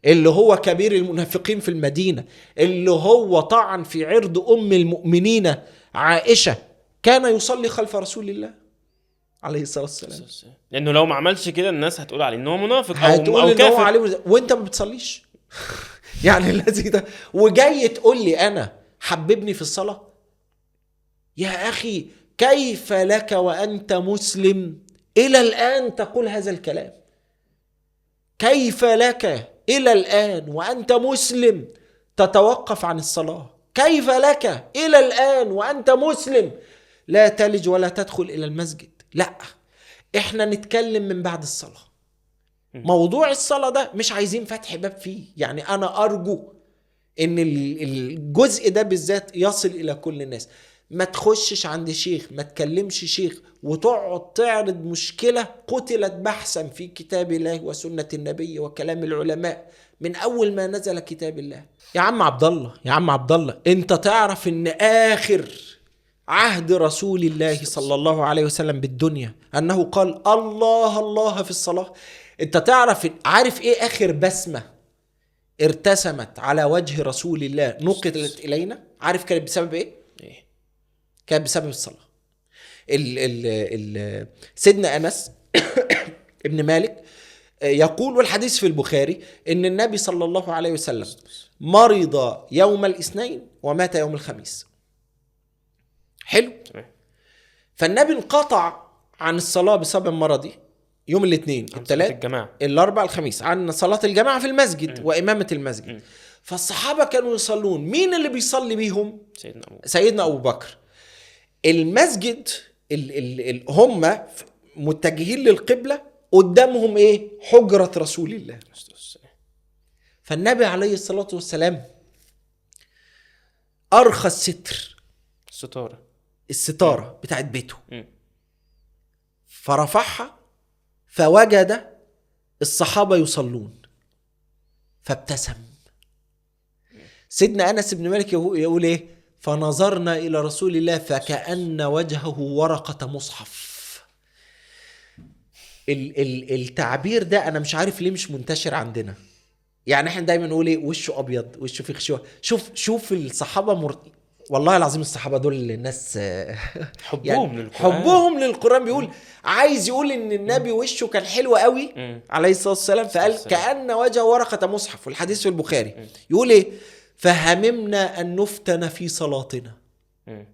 اللي هو كبير المنافقين في المدينة، اللي هو طعن في عرض أم المؤمنين عائشة، كان يصلي خلف رسول الله؟ عليه الصلاة والسلام. لانه لو ما عملش كده الناس هتقول عليه ان هو منافق هتقول او ان هو كافر. عليه وانت ما بتصليش. يعني الذي ده وجاي تقول لي انا حببني في الصلاة؟ يا اخي كيف لك وانت مسلم الى الان تقول هذا الكلام؟ كيف لك الى الان وانت مسلم تتوقف عن الصلاة؟ كيف لك الى الان وانت مسلم لا تلج ولا تدخل الى المسجد؟ لا، احنا نتكلم من بعد الصلاة. موضوع الصلاة ده مش عايزين فتح باب فيه. يعني انا ارجو ان الجزء ده بالذات يصل الى كل الناس. ما تخشش عند شيخ، ما تكلمش شيخ وتقعد تعرض مشكلة قتلت بحثا في كتاب الله وسنة النبي وكلام العلماء من اول ما نزل كتاب الله. يا عم عبد الله، يا عم عبد الله، انت تعرف ان اخر عهد رسول الله صلى الله عليه وسلم بالدنيا انه قال الله الله في الصلاة؟ انت تعرف، عارف ايه اخر بسمة ارتسمت على وجه رسول الله نقلت الينا؟ عارف كانت بسبب ايه؟ كانت بسبب الصلاة. سيدنا انس ابن مالك يقول، والحديث في البخاري، ان النبي صلى الله عليه وسلم مرض يوم الاثنين ومات يوم الخميس. حلو. فالنبي انقطع عن الصلاة بسبب مرضه يوم الاثنين، الثلاث، الاربع، الخميس، عن صلاة الجماعة في المسجد وإمامة المسجد. فالصحابة كانوا يصلون، مين اللي بيصلي بيهم؟ سيدنا أبو بكر. المسجد هم متجهين للقبلة، قدامهم ايه؟ حجرة رسول الله. فالنبي عليه الصلاة والسلام أرخى الستارة بتاعت بيته، فرفعها فوجد الصحابة يصلون فابتسم. سيدنا أنس بن مالك يقول ايه؟ فنظرنا إلى رسول الله فكأن وجهه ورقة مصحف. التعبير ده أنا مش عارف ليه مش منتشر عندنا. يعني احنا دايما نقول ايه؟ وشه أبيض، وشه فيه خشوع. شوف الصحابة والله العظيم الصحابة دول الناس حبهم للقرآن بيقول، عايز يقول ان النبي وشه كان حلو قوي عليه الصلاة والسلام، فقال كأن وجه ورقة مصحف. والحديث في البخاري يقول ايه؟ فهممنا أن نفتن في صلاتنا،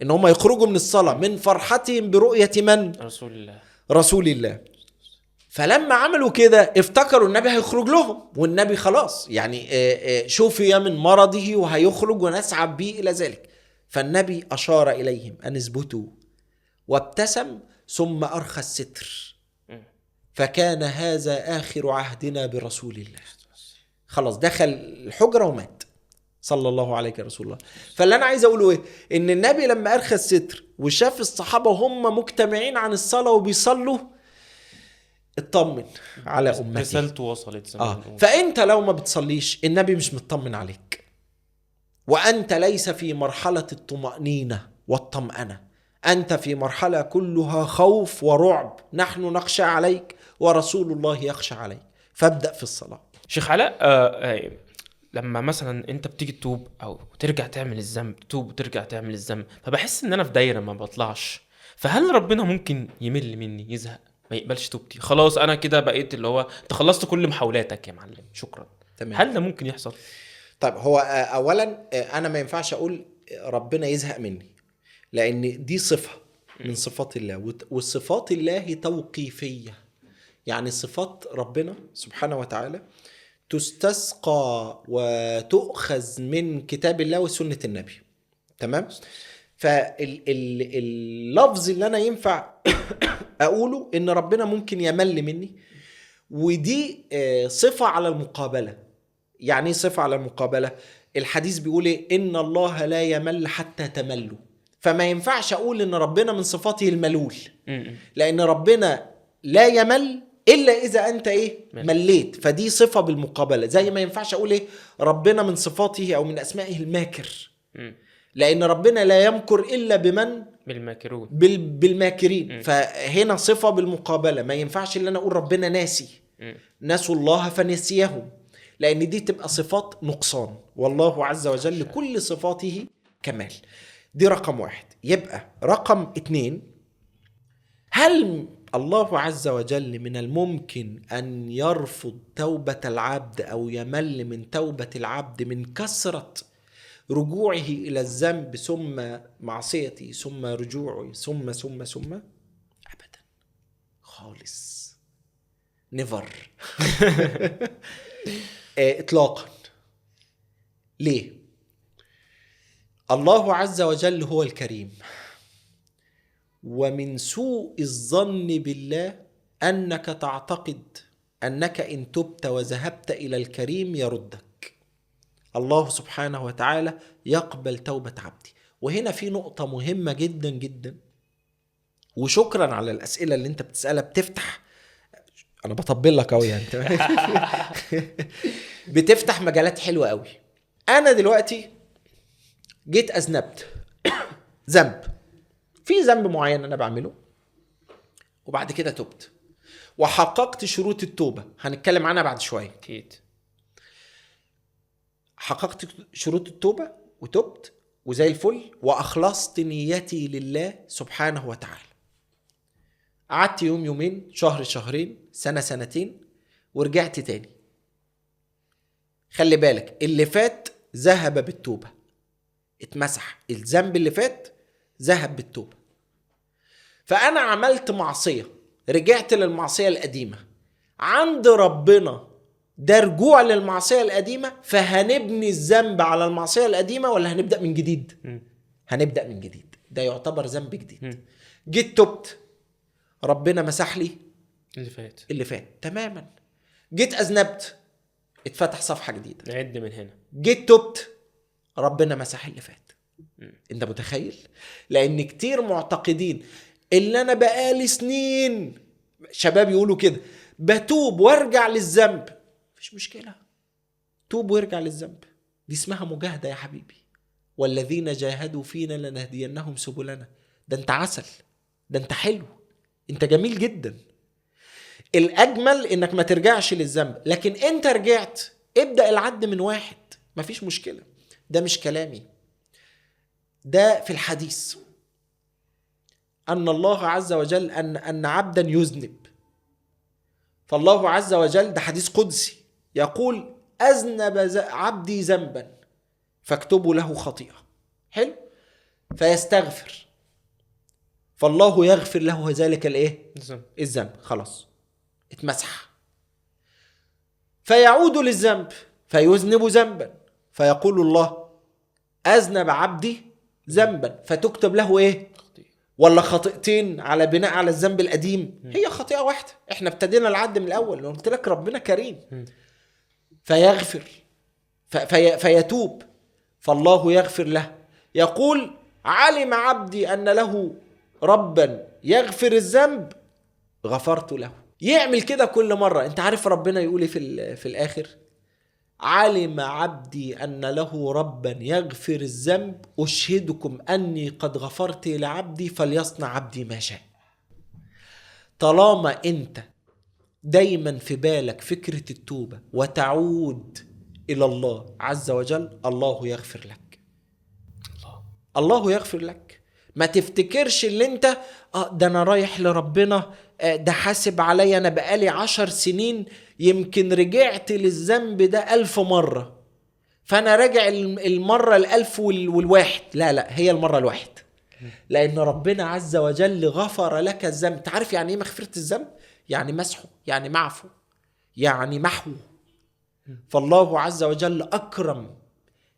ان هم يخرجوا من الصلاة من فرحتهم برؤية من؟ رسول الله. فلما عملوا كده افتكروا النبي هيخرج لهم، والنبي خلاص يعني شوفي من مرضه وهيخرج ونسعى به إلى ذلك. فالنبي أشار إليهم أن اثبتوا وابتسم ثم أرخى الستر، فكان هذا آخر عهدنا برسول الله. خلاص دخل الحجرة ومات صلى الله عليه رسول الله. فاللي أنا عايز أقوله إيه؟ إن النبي لما أرخى الستر وشاف الصحابة وهم مجتمعين عن الصلاة وبيصلوا اطمن على أمتي، رسالته وصلت. فأنت لو ما بتصليش النبي مش مطمن عليك، وأنت ليس في مرحلة الطمأنينة والطمأنة، أنت في مرحلة كلها خوف ورعب. نحن نخشى عليك ورسول الله يخشى عليك، فابدأ في الصلاة. شيخ علاء، لما مثلا انت بتيجي تتوب او ترجع تعمل الذنب، تتوب وترجع تعمل الذنب، فبحس ان انا في دايرة ما بطلعش. فهل ربنا ممكن يمل مني، يزهق، ما يقبلش توبتي؟ خلاص انا كده بقيت اللي هو انت خلصت كل محاولاتك يا معلم، شكرا. تمام. هل ده ممكن يحصل؟ طيب هو اولا انا ما ينفعش اقول ربنا يزهق مني، لان دي صفة من صفات الله، والصفات الله توقيفية. يعني صفات ربنا سبحانه وتعالى تستسقى وتؤخذ من كتاب الله وسنة النبي. تمام. فاللفظ اللي انا ينفع اقوله ان ربنا ممكن يمل مني، ودي صفة على المقابلة. يعني صفة على المقابلة. الحديث بيقول ايه؟ ان الله لا يمل حتى تملوا. فما ينفعش اقول ان ربنا من صفاته الملول، لان ربنا لا يمل الا اذا انت ايه؟ مليت. فدي صفة بالمقابلة. زي ما ينفعش اقول ايه؟ ربنا من صفاته او من اسمائه الماكر، لان ربنا لا يمكر الا بمن؟ بالماكرون، بالماكرين. فهنا صفة بالمقابلة. ما ينفعش ان انا اقول ربنا ناسي، نسوا الله فنسيهم، لان دي تبقى صفات نقصان، والله عز وجل كل صفاته كمال. دي رقم 1. يبقى رقم 2، هل الله عز وجل من الممكن أن يرفض توبة العبد أو يمل من توبة العبد من كثرة رجوعه إلى الذنب ثم معصيته ثم رجوعه ثم أبدا خالص نيفر إطلاقا. ليه؟ الله عز وجل هو الكريم، ومن سوء الظن بالله أنك تعتقد أنك إن تبت وذهبت إلى الكريم يردك. الله سبحانه وتعالى يقبل توبة عبدي. وهنا في نقطة مهمة جدا جدا، وشكرا على الأسئلة اللي انت بتسألها، بتفتح، أنا بطبل لك أوي يعني بتفتح مجالات حلوة أوي. أنا دلوقتي جيت أذنبت ذنب، في ذنب معين أنا بعمله، وبعد كده تبت وحققت شروط التوبة، هنتكلم عنها بعد شوية. أكيد. حققت شروط التوبة وتبت وزي الفل وأخلصت نيتي لله سبحانه وتعالى. قعدت يوم يومين، شهر شهرين، سنة سنتين، ورجعت تاني. خلي بالك اللي فات ذهب بالتوبة، اتمسح الذنب اللي فات، ذهب بالتوبة. فأنا عملت معصية، رجعت للمعصية القديمة، عند ربنا ده رجوع للمعصية القديمة، فهنبني الذنب على المعصية القديمة ولا هنبدأ من جديد؟ هنبدأ من جديد، ده يعتبر ذنب جديد. جيت تبت، ربنا مسح لي اللي فات تماما. جيت أذنبت، اتفتح صفحة جديدة، نعد من هنا. جيت تبت، ربنا مسح اللي فات. انت متخيل؟ لأن كتير معتقدين اللي أنا بقالي سنين، شباب يقولوا كده، بتوب وارجع للذنب. مفيش مشكلة، توب وارجع للذنب، دي اسمها مجاهدة يا حبيبي. والذين جاهدوا فينا لنهدينهم سبلنا. ده انت عسل، ده انت حلو، انت جميل جدا. الأجمل انك ما ترجعش للذنب، لكن انت رجعت، ابدأ العد من 1، مفيش مشكلة. ده مش كلامي، ده في الحديث، أن الله عز وجل أن عبدا يذنب، فالله عز وجل، ده حديث قدسي، يقول أذنب عبدي ذنبا فاكتبوا له خطيئة. حلو؟ فيستغفر، فالله يغفر له ذلك الذنب، خلاص اتمسح. فيعود للذنب فيذنب ذنبا، فيقول الله أذنب عبدي ذنبا، فتكتب له ولا خطيئتين على بناء على الذنب القديم؟ هي خطيئة واحدة. احنا ابتدينا العد من الأول، قلت لك ربنا كريم. فيغفر، فيتوب، فالله يغفر له. يقول علم عبدي أن له ربا يغفر الذنب غفرت له. يعمل كده كل مرة. انت عارف ربنا يقول في الآخر؟ علم عبدي أن له ربا يغفر الذنب أشهدكم أني قد غفرت لعبدي فليصنع عبدي ما شاء. طالما أنت دايما في بالك فكرة التوبة وتعود إلى الله عز وجل، الله يغفر لك. الله يغفر لك. ما تفتكرش اللي انت ده انا رايح لربنا، ده حاسب عليا، انا بقالي 10 سنين يمكن رجعت للذنب ده 1000 مرة، فانا راجع المرة 1001. لا، هي المرة 1. لان ربنا عز وجل غفر لك الذنب. تعرف يعني ايه مغفرة الذنب؟ يعني مسحه، يعني معفو، يعني محو. فالله عز وجل أكرم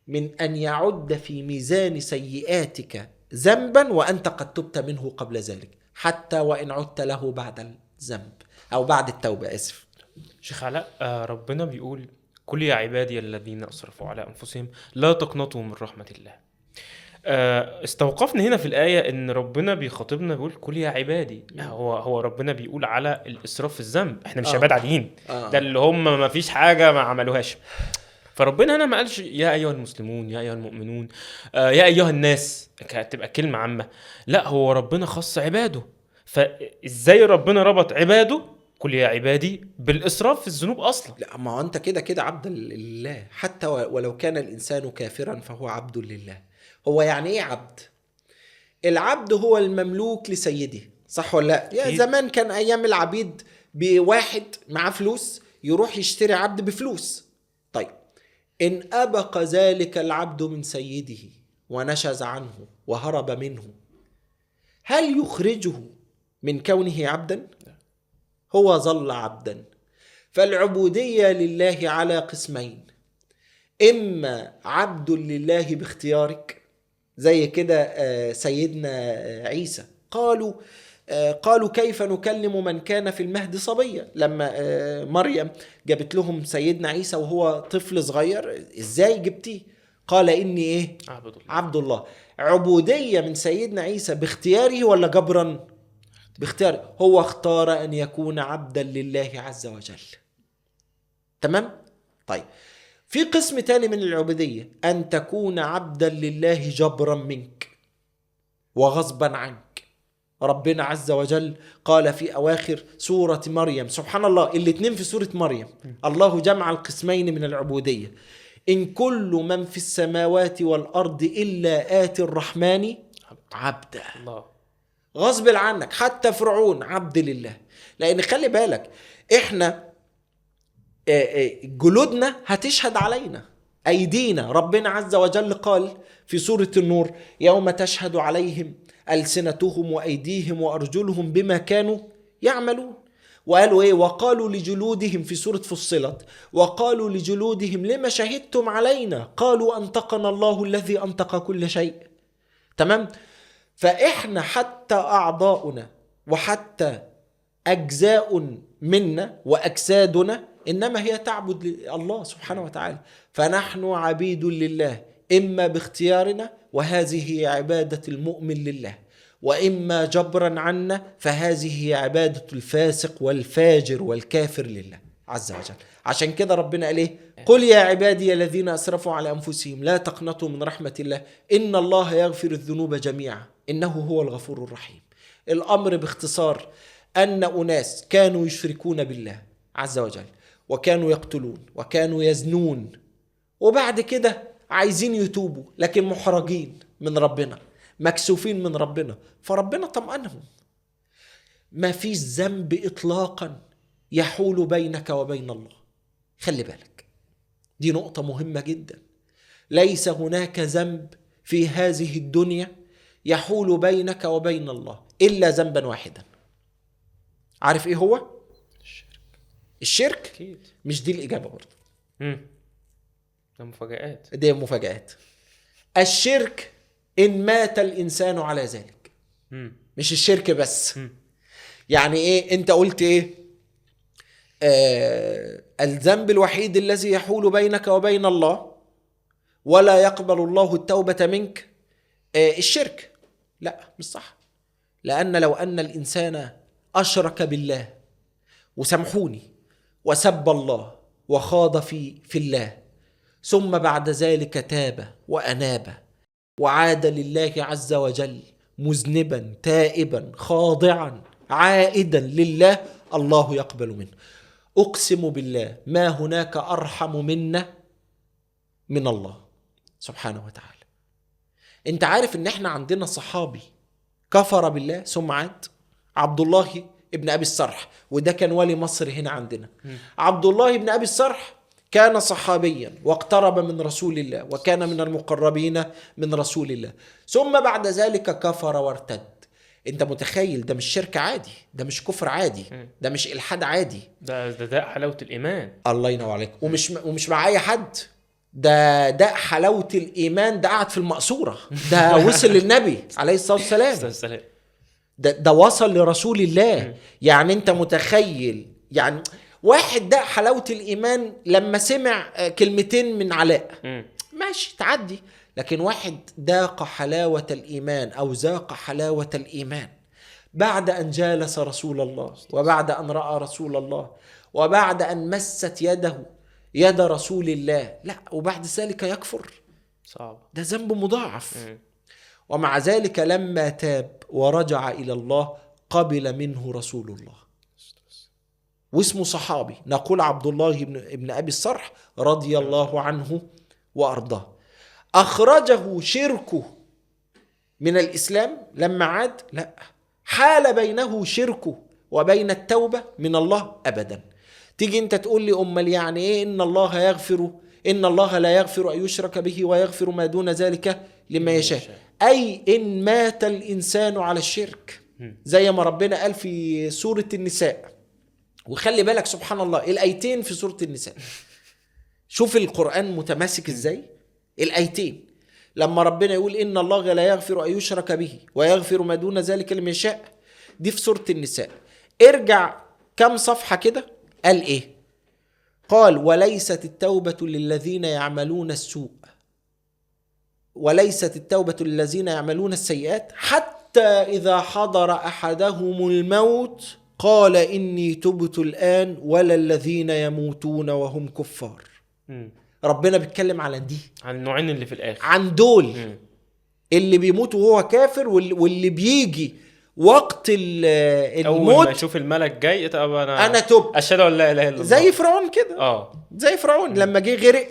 من أن يعد في ميزان سيئاتك ذنبا وأنت قد تبت منه قبل ذلك، حتى وإن عدت له بعد الذنب أو بعد التوبة. آسف شيخ علاء، ربنا بيقول كل يا عبادي الذين أسرفوا على أنفسهم لا تقنطوا من رحمة الله. استوقفنا هنا في الآية إن ربنا بيخاطبنا بيقول كل يا عبادي. هو ربنا بيقول على الإسراف في الذنب. احنا مش عباد عاديين، ده اللي هم ما فيش حاجة ما عملوهاش. فربنا هنا ما قالش يا أيها المسلمون، يا أيها المؤمنون، يا أيها الناس، تبقى كلمة عامة. لا، هو ربنا خص عباده. فإزاي ربنا ربط عباده كل يا عبادي بالإسراف في الذنوب أصلا؟ لا، ما أنت كده عبد لله، حتى ولو كان الإنسان كافرا فهو عبد لله. هو يعني إيه عبد؟ العبد هو المملوك لسيده صح ولا لا؟ يا أكيد. زمان كان ايام العبيد بواحد معاه فلوس يروح يشتري عبد بفلوس. طيب ان ابق ذلك العبد من سيده ونشز عنه وهرب منه، هل يخرجه من كونه عبدا؟ هو ظل عبدا. فالعبودية لله على قسمين: إما عبد لله باختيارك، زي كده سيدنا عيسى قالوا كيف نكلم من كان في المهد صبيا، لما مريم جابت لهم سيدنا عيسى وهو طفل صغير، ازاي جبتيه؟ قال إني إيه؟ عبد الله. عبودية من سيدنا عيسى باختياره ولا جبرا؟ باختياره. هو اختار أن يكون عبدا لله عز وجل. تمام؟ طيب في قسم تاني من العبودية: أن تكون عبدا لله جبرا منك وغصبا عنك. ربنا عز وجل قال في أواخر سورة مريم، سبحان الله، الاتنين في سورة مريم الله جمع القسمين من العبودية: إن كل من في السماوات والأرض إلا آتي الرحمن عبدا. الله. غصب عنك، حتى فرعون عبد لله. لأن خلي بالك إحنا جلودنا هتشهد علينا، أيدينا. ربنا عز وجل قال في سورة النور: يوم تشهد عليهم ألسنتهم وأيديهم وأرجلهم بما كانوا يعملون. وقالوا إيه؟ وقالوا لجلودهم في سورة فصلت: وقالوا لجلودهم لما شهدتم علينا؟ قالوا أنطقنا الله الذي أنطق كل شيء. تمام؟ فإحنا حتى أعضاؤنا وحتى أجزاء منا وأجسادنا إنما هي تعبد الله سبحانه وتعالى. فنحن عبيد لله إما باختيارنا، وهذه هي عبادة المؤمن لله، وإما جبرا عنا، فهذه هي عبادة الفاسق والفاجر والكافر لله عز وجل. عشان كده ربنا قال إيه؟ قل يا عبادي الذين أسرفوا على أنفسهم لا تقنطوا من رحمة الله إن الله يغفر الذنوب جميعا إنه هو الغفور الرحيم. الأمر باختصار أن أناس كانوا يشركون بالله عز وجل، وكانوا يقتلون، وكانوا يزنون، وبعد كده عايزين يتوبوا لكن محرجين من ربنا، مكسوفين من ربنا، فربنا طمأنهم. ما فيش ذنب إطلاقا يحول بينك وبين الله. خلي بالك، دي نقطة مهمة جدا. ليس هناك ذنب في هذه الدنيا يحول بينك وبين الله إلا ذنبا واحدا. عارف إيه هو؟ الشرك. أكيد. مش دي الإجابة برضه. ده مفاجآت. دي مفاجآت. الشرك إن مات الإنسان على ذلك. مش الشرك بس. يعني إيه؟ أنت قلت إيه؟ الذنب الوحيد الذي يحول بينك وبين الله ولا يقبل الله التوبة منك الشرك. لا، مش صح. لأن لو أن الإنسان أشرك بالله، وسامحوني، وسب الله وخاض في الله، ثم بعد ذلك تاب وأناب وعاد لله عز وجل مذنبا تائبا خاضعا عائدا لله، الله يقبل منه. أقسم بالله ما هناك أرحم منا من الله سبحانه وتعالى. انت عارف ان احنا عندنا صحابي كفر بالله ثم عاد؟ عبد الله ابن أبي الصرح، وده كان ولي مصر هنا عندنا. عبد الله ابن أبي الصرح كان صحابيا واقترب من رسول الله وكان من المقربين من رسول الله، ثم بعد ذلك كفر وارتد. انت متخيل؟ ده مش شرك عادي، ده مش كفر عادي، ده مش إلحاد عادي، ده حلاوة الإيمان. الله ينور عليك. ومش مع أي حد، ده حلاوة الإيمان. ده قعد في المقصورة، ده وصل للنبي عليه الصلاة والسلام، ده وصل لرسول الله. يعني انت متخيل؟ يعني واحد ده حلاوة الإيمان لما سمع كلمتين من علاء ماشي تعدي، لكن واحد ذاق حلاوة الإيمان أو ذاق حلاوة الإيمان بعد أن جالس رسول الله، وبعد أن رأى رسول الله، وبعد أن مست يده يد رسول الله، لا، وبعد ذلك يكفر، صعب. ده ذنب مضاعف. ومع ذلك لما تاب ورجع إلى الله قبل منه رسول الله، واسمه صحابي. نقول عبد الله ابن أبي الصرح رضي الله عنه وأرضاه. أخرجه شركه من الإسلام لما عاد؟ لا، حال بينه شركه وبين التوبة من الله أبدا. تيجي انت تقول لي أمال يعني ايه إن الله لا يغفر أن يشرك به ويغفر ما دون ذلك لما يشاء، أي إن مات الإنسان على الشرك، زي ما ربنا قال في سورة النساء. وخلي بالك سبحان الله الآيتين في سورة النساء، شوف القرآن متماسك ازاي. الآيتين لما ربنا يقول إن الله لا يغفر أن يشرك به ويغفر ما دون ذلك لمن يشاء، دي في سورة النساء. ارجع كم صفحة كده، قال إيه؟ قال وليست التوبة للذين يعملون السوء وليست التوبة للذين يعملون السيئات حتى إذا حضر أحدهم الموت قال إني تبت الآن ولا الذين يموتون وهم كفار. ربنا بيتكلم على دي، عن النوعين اللي في الآخر، عن دول اللي بيموتوا وهو كافر واللي بيجي وقت الموت أول ما يشوف الملك جاي طب أنا تبت، أشهد أن لا إله إلا الله، زي فرعون كده. زي فرعون لما جه غرق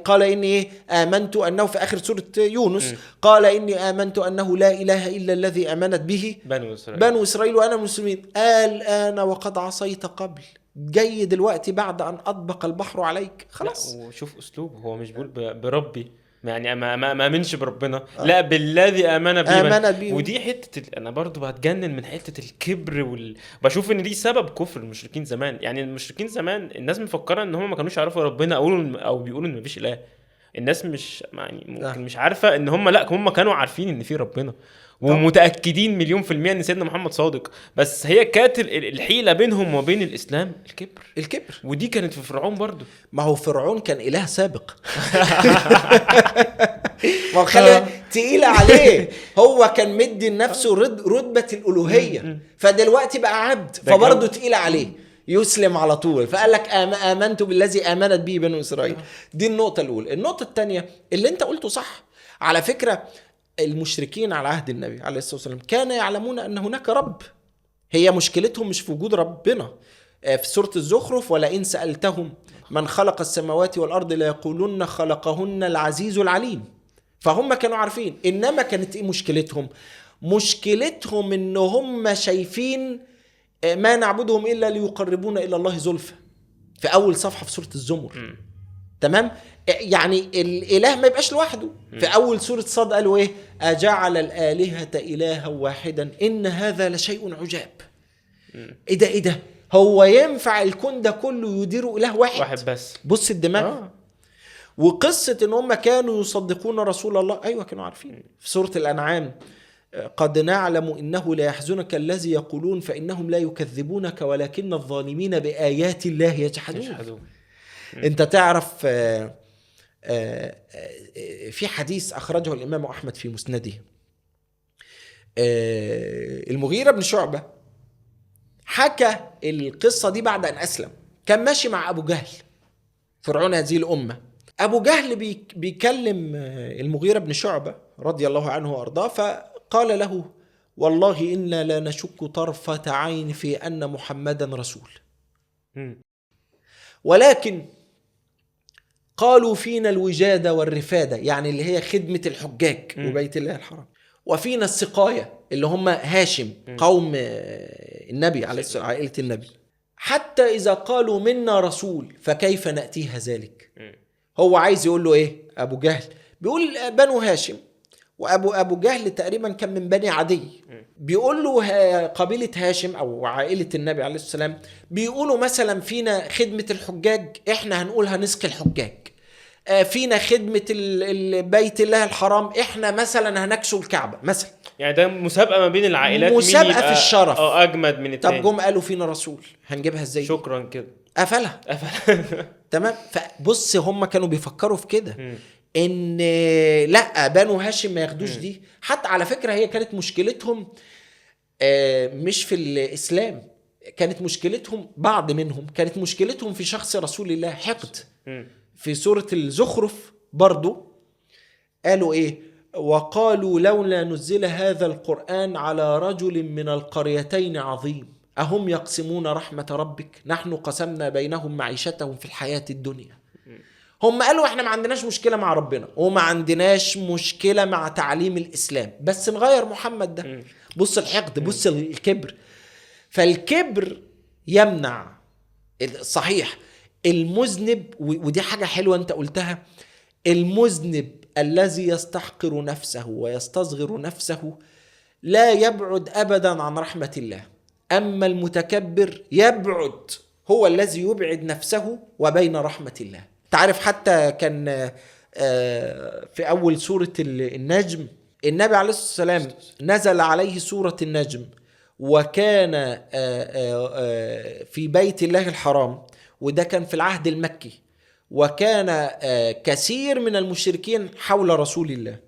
قال إني آمنت أنه، في آخر سورة يونس قال إني آمنت أنه لا إله إلا الذي آمنت به بنو إسرائيل وأنا مسلمين. الآن وقد عصيت قبل، جاي دلوقتي بعد أن أطبق البحر عليك. خلاص. وشوف أسلوب، هو مش بيقول بربي يعني ما امنش بربنا، لا بالذي امن به. ودي حته انا برضو بتجنن من حته الكبر بشوف ان دي سبب كفر المشركين زمان. يعني المشركين زمان الناس مفكره ان هم ما كانوش يعرفوا ربنا او بيقولوا ان مفيش اله. الناس مش يعني ممكن مش عارفه ان هم، لا هم كانوا عارفين ان في ربنا ومتاكدين 100% ان سيدنا محمد صادق، بس هي كانت الحيله بينهم وبين الاسلام الكبر. ودي كانت في فرعون برضو. ما هو فرعون كان اله سابق ما هو خلى تقيل عليه، هو كان مدي لنفسه رتبه الالوهيه، فدلوقتي بقى عبد فبرضه تقيل عليه يسلم على طول. فقال لك آمنت بالذي آمنت به بنو إسرائيل. دي النقطة الأولى. النقطة الثانية اللي انت قلته صح على فكرة، المشركين على عهد النبي عليه الصلاة والسلام كانوا يعلمون أن هناك رب. هي مشكلتهم مش في وجود ربنا. في سورة الزخرف ولئن سألتهم من خلق السماوات والأرض ليقولون خلقهن العزيز العليم. فهم كانوا عارفين. إنما كانت إيه مشكلتهم إن هم شايفين ما نعبدهم إلا ليقربونا إلى الله زلفى، في أول صفحة في سورة الزمر. تمام؟ يعني الإله ما يبقاش لوحده. في أول سورة صاد قالوا إيه؟ أجعل الآلهة إلها واحدا إن هذا لشيء عجاب. إيه ده هو ينفع الكون ده كله يديروا إله واحد بس؟ بص الدماغ. وقصة إن هم كانوا يصدقون رسول الله، أيوة كانوا عارفين. في سورة الأنعام قد نعلم إنه لا يحزنك الذي يقولون فإنهم لا يكذبونك ولكن الظالمين بآيات الله يجحدون. انت تعرف في حديث أخرجه الإمام أحمد في مسنده، المغيرة بن شعبة حكى القصة دي بعد أن أسلم. كان ماشي مع أبو جهل فرعون هذه الأمة. أبو جهل بيكلم المغيرة بن شعبة رضي الله عنه وأرضاه، فقال له والله إنا لا نشك طرفة عين في أن محمدا رسول، ولكن قالوا فينا الوجادة والرفادة، يعني اللي هي خدمة الحجاج وبيت الله الحرام، وفينا السقاية اللي هم هاشم قوم النبي عليه الصلاة والسلام، عائلة النبي، حتى إذا قالوا منا رسول فكيف نأتيها ذلك. هو عايز يقول له إيه؟ أبو جهل بيقول بنو هاشم، وأبو جهل تقريبا كان من بني عدي. بيقول له قبيلة هاشم أو عائلة النبي عليه الصلاة والسلام بيقولوا مثلا فينا خدمة الحجاج، إحنا هنقول هنسقي الحجاج. فينا خدمة البيت الله الحرام، إحنا مثلا هنكسو الكعبة مثلا. يعني ده مسابقة ما بين العائلات، مسابقة في الشرف أجمد من التاني. طب جم قالوا فينا رسول، هنجيبها إزاي؟ شكرا كده قفلها تمام. فبص هم كانوا بيفكروا في كده ان لا بنو هاشم ما ياخدوش دي. حتى على فكرة هي كانت مشكلتهم مش في الإسلام، كانت مشكلتهم بعض منهم كانت مشكلتهم في شخص رسول الله، حقد. في سورة الزخرف برضو قالوا ايه؟ وقالوا لولا نزل هذا القرآن على رجل من القريتين عظيم أهم يقسمون رحمة ربك نحن قسمنا بينهم معيشتهم في الحياة الدنيا. هم قالوا احنا ما عندناش مشكلة مع ربنا وما عندناش مشكلة مع تعليم الإسلام، بس نغير محمد ده. بص الحقد، بص الكبر. فالكبر يمنع. صحيح المذنب، ودي حاجة حلوة انت قلتها، المذنب الذي يستحقر نفسه ويستصغر نفسه لا يبعد أبدا عن رحمة الله. أما المتكبر يبعد، هو الذي يبعد نفسه وبين رحمة الله. تعرف حتى كان في أول سورة النجم النبي عليه الصلاة والسلام نزل عليه سورة النجم، وكان في بيت الله الحرام، وده كان في العهد المكي، وكان كثير من المشركين حول رسول الله.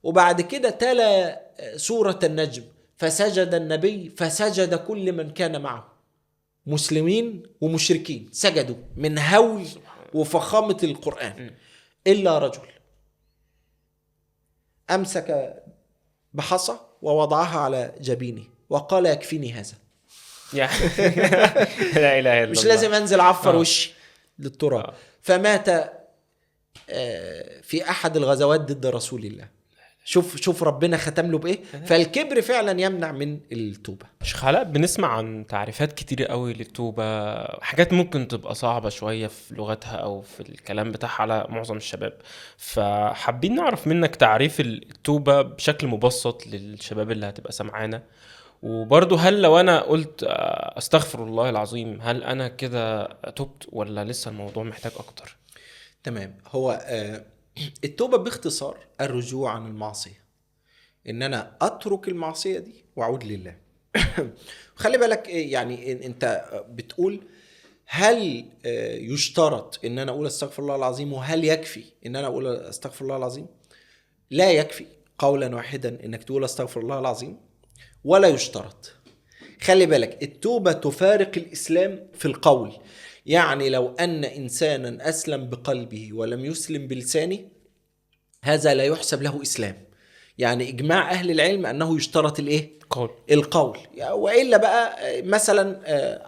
وبعد كده تلا سورة النجم فسجد النبي فسجد كل من كان معه، مسلمين ومشركين سجدوا من هول وفخامة القرآن، إلا رجل أمسك بحصى ووضعها على جبينه وقال يكفيني هذا. لا إله إلا الله. مش لازم أنزل عفر وشي للتراب. فمات في أحد الغزوات ضد رسول الله. شوف ربنا ختم له بايه. فالكبر فعلا يمنع من التوبه. شيخ علاء، بنسمع عن تعريفات كتير قوي للتوبه، حاجات ممكن تبقى صعبه شويه في لغتها او في الكلام بتاعها على معظم الشباب، فحابين نعرف منك تعريف التوبه بشكل مبسط للشباب اللي هتبقى سمعانا. وبرضه هل لو انا قلت استغفر الله العظيم، هل انا كده تبت ولا لسه الموضوع محتاج اكتر؟ تمام. هو التوبة باختصار الرجوع عن المعصية، ان انا اترك المعصية دي واعود لله. خلي بالك يعني انت بتقول هل يشترط ان انا اقول استغفر الله العظيم، وهل يكفي ان انا اقول استغفر الله العظيم؟ لا يكفي قولا واحدا انك تقول استغفر الله العظيم، ولا يشترط. خلي بالك التوبة تفارق الاسلام في القول. يعني لو أن إنسانا أسلم بقلبه ولم يسلم بلسانه، هذا لا يحسب له إسلام. يعني إجماع أهل العلم أنه يشترط القول. وإلا بقى مثلا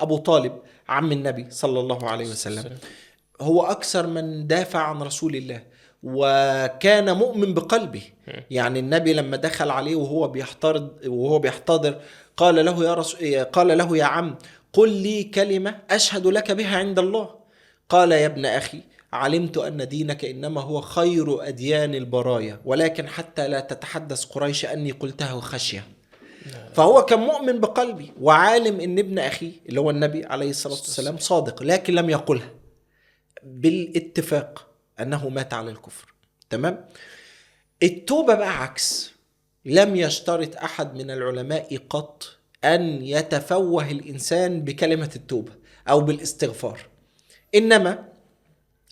أبو طالب عم النبي صلى الله عليه وسلم هو أكثر من دافع عن رسول الله، وكان مؤمن بقلبه. يعني النبي لما دخل عليه وهو بيحتضر قال له يا عم قل لي كلمة أشهد لك بها عند الله. قال يا ابن أخي علمت أن دينك إنما هو خير أديان البرايا، ولكن حتى لا تتحدث قريش أني قلته خشية. فهو كان مؤمن بقلبي وعالم إن ابن أخي اللي هو النبي عليه الصلاة والسلام صادق، لكن لم يقلها بالاتفاق أنه مات على الكفر. تمام. التوبة بقى عكس. لم يشترط أحد من العلماء قط أن يتفوه الإنسان بكلمة التوبة أو بالاستغفار، إنما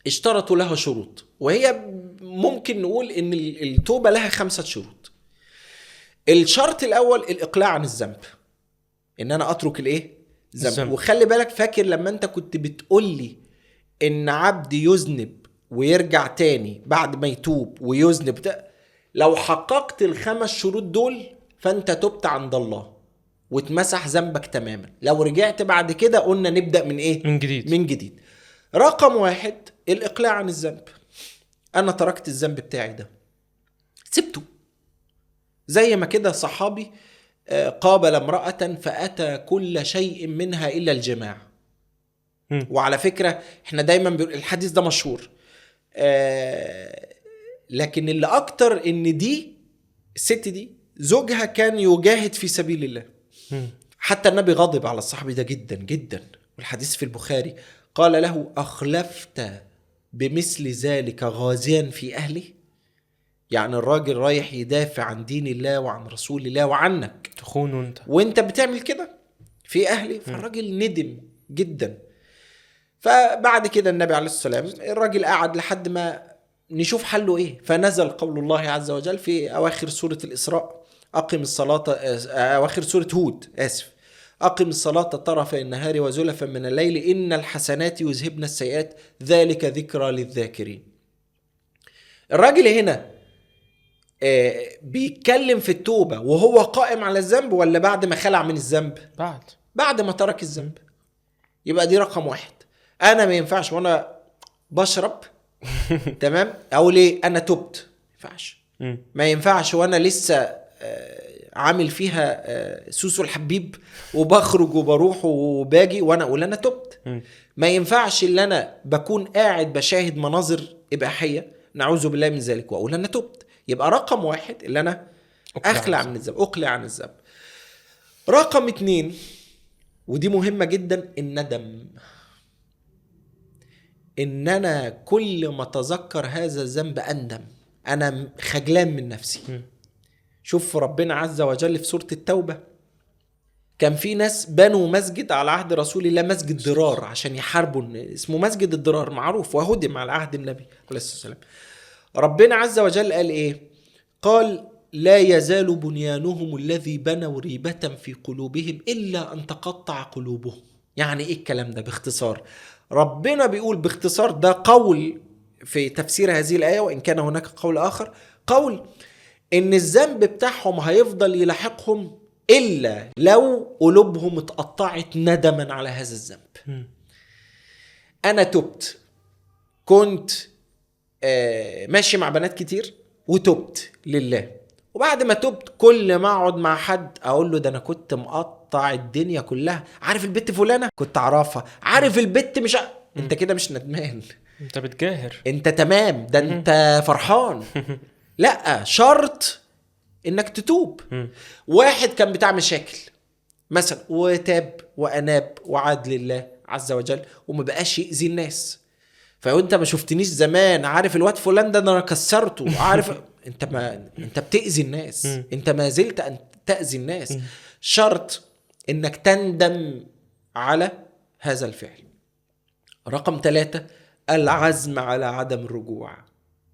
اشترطوا لها شروط، وهي ممكن نقول إن التوبة لها 5 شروط. الشرط الأول الإقلاع عن الذنب، إن أنا أترك الذنب. وخلي بالك، فاكر لما أنت كنت بتقولي إن عبد يذنب ويرجع تاني بعد ما يتوب ويذنب، لو حققت ال5 شروط دول فأنت تبت عند الله وتمسح ذنبك تماما. لو رجعت بعد كده قلنا نبدأ من ايه؟ من جديد. رقم 1 الإقلاع عن الذنب. أنا تركت الذنب بتاعي ده، سبته. زي ما كده صحابي قابل امرأة فأتى كل شيء منها إلا الجماع. وعلى فكرة احنا دايما الحديث ده مشهور، لكن اللي أكتر إن الست دي زوجها كان يجاهد في سبيل الله. حتى النبي غضب على الصحابي ده جدا جدا، والحديث في البخاري قال له أخلفت بمثل ذلك غازيا في أهلي. يعني الراجل رايح يدافع عن دين الله وعن رسول الله وعنك تخونه وانت بتعمل كده في أهلي. فالراجل ندم جدا. فبعد كده النبي عليه الصلاة والسلام الراجل قعد لحد ما نشوف حله ايه. فنزل قول الله عز وجل في أواخر سورة الإسراء أقم الصلاة، أواخر سورة هود أقم الصلاة طرفي النهار وزلفا من الليل إن الحسنات يذهبن السيئات ذلك ذكرى للذاكرين. الراجل هنا بيتكلم في التوبة وهو قائم على الذنب، ولا بعد ما خلع من الذنب؟ بعد ما ترك الذنب. يبقى دي رقم 1. أنا ما ينفعش وأنا بشرب تمام. او ليه انا تبت، مم. ما ينفعش وانا لسه عامل فيها سوسو الحبيب وبخرج وبروح وباجي وانا اقول انا تبت. مم. ما ينفعش اللي انا بكون قاعد بشاهد مناظر اباحيه نعوذ بالله من ذلك واقول انا تبت. يبقى رقم 1 اللي انا اخلع من الذنب، اقلع عن الذنب. رقم 2 ودي مهمه جدا، الندم. ان انا كل ما اتذكر هذا الذنب اندم، انا خجلان من نفسي. شوف ربنا عز وجل في سورة التوبة، كان في ناس بنوا مسجد على عهد رسول الله، مسجد ضرار، عشان يحاربوا، اسمه مسجد الضرار معروف، وهدم على عهد النبي عليه الصلاة والسلام. ربنا عز وجل قال ايه؟ قال لا يزال بنيانهم الذي بنوا ريبة في قلوبهم إلا أن تقطع قلوبهم. يعني ايه الكلام ده باختصار؟ ربنا بيقول باختصار، ده قول في تفسير هذه الآية، وإن كان هناك قول آخر، قول ان الذنب بتاعهم هيفضل يلاحقهم الا لو قلوبهم اتقطعت ندما على هذا الذنب. انا تبت، كنت ماشي مع بنات كتير وتبت لله، وبعد ما تبت كل ما اقعد مع حد اقول له ده انا كنت مقطع الدنيا كلها، عارف البت فلانة كنت اعرفها، عارف البت مش انت كده مش ندمان، انت بتجاهر، انت تمام، ده انت فرحان. لا، شرط انك تتوب. واحد كان بتاع مشاكل مثلا وتاب واناب وعاد لله عز وجل وما بقاش يأذي الناس، فانت ما شفتنيش زمان، عارف الواد فلان ده انا كسرته، عارف انت بتأذي الناس، انت ما زلت ان تأذي الناس. شرط انك تندم على هذا الفعل. رقم 3 العزم على عدم الرجوع،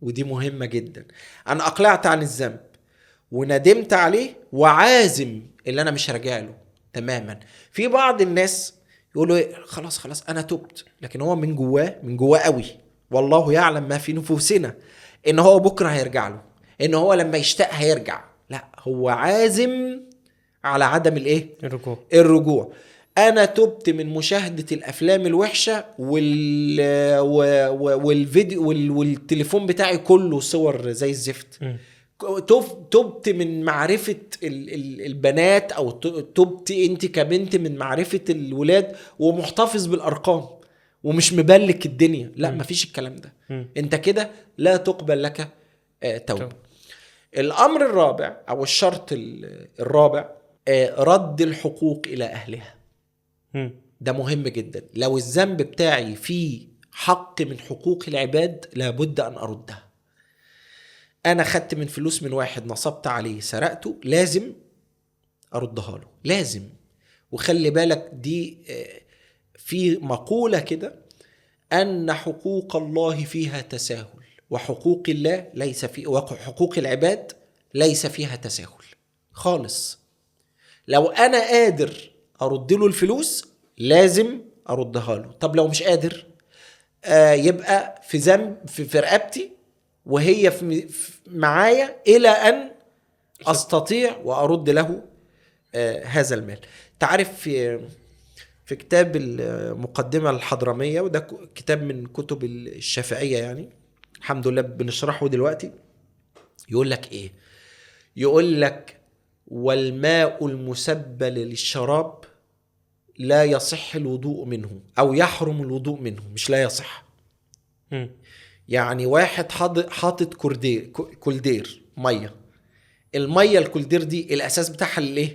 ودي مهمة جدا. انا اقلعت عن الذنب وندمت عليه وعازم اللي انا مش راجع له تماما. في بعض الناس يقولوا خلاص انا تبت، لكن هو من جواه قوي، والله يعلم ما في نفوسنا، ان هو بكره هيرجع له، ان هو لما يشتاق هيرجع. لا، هو عازم على عدم الرجوع. انا تبت من مشاهدة الافلام الوحشة والفيديو والتليفون بتاعي كله صور زي الزفت. تبت من معرفة البنات، او تبت انت كبنت من معرفة الولاد ومحتفظ بالارقام ومش مبلك الدنيا. لا، مفيش الكلام ده. انت كده لا تقبل لك توبة. الامر الرابع او الشرط الرابع رد الحقوق الى اهلها. ده مهم جدا. لو الذنب بتاعي فيه حق من حقوق العباد لابد ان اردها. انا خدت من فلوس من واحد، نصبت عليه، سرقته، لازم اردها له، لازم. وخلي بالك دي في مقولة كده، ان حقوق الله فيها تساهل وحقوق الله ليس في، وحقوق العباد ليس فيها تساهل خالص. لو انا قادر ارد له الفلوس لازم اردها له. طب لو مش قادر يبقى في ذنب في رقبتي وهي معايا الى ان استطيع وارد له هذا المال. تعرف في كتاب المقدمة الحضرمية، وده كتاب من كتب الشافعية يعني، الحمد لله بنشرحه دلوقتي، يقول لك ايه؟ يقول لك والماء المسبل للشراب لا يصح الوضوء منه، او يحرم الوضوء منه، مش لا يصح. يعني واحد حاطط كولدير ميه، الميه الكولدير دي الاساس بتاعها الايه؟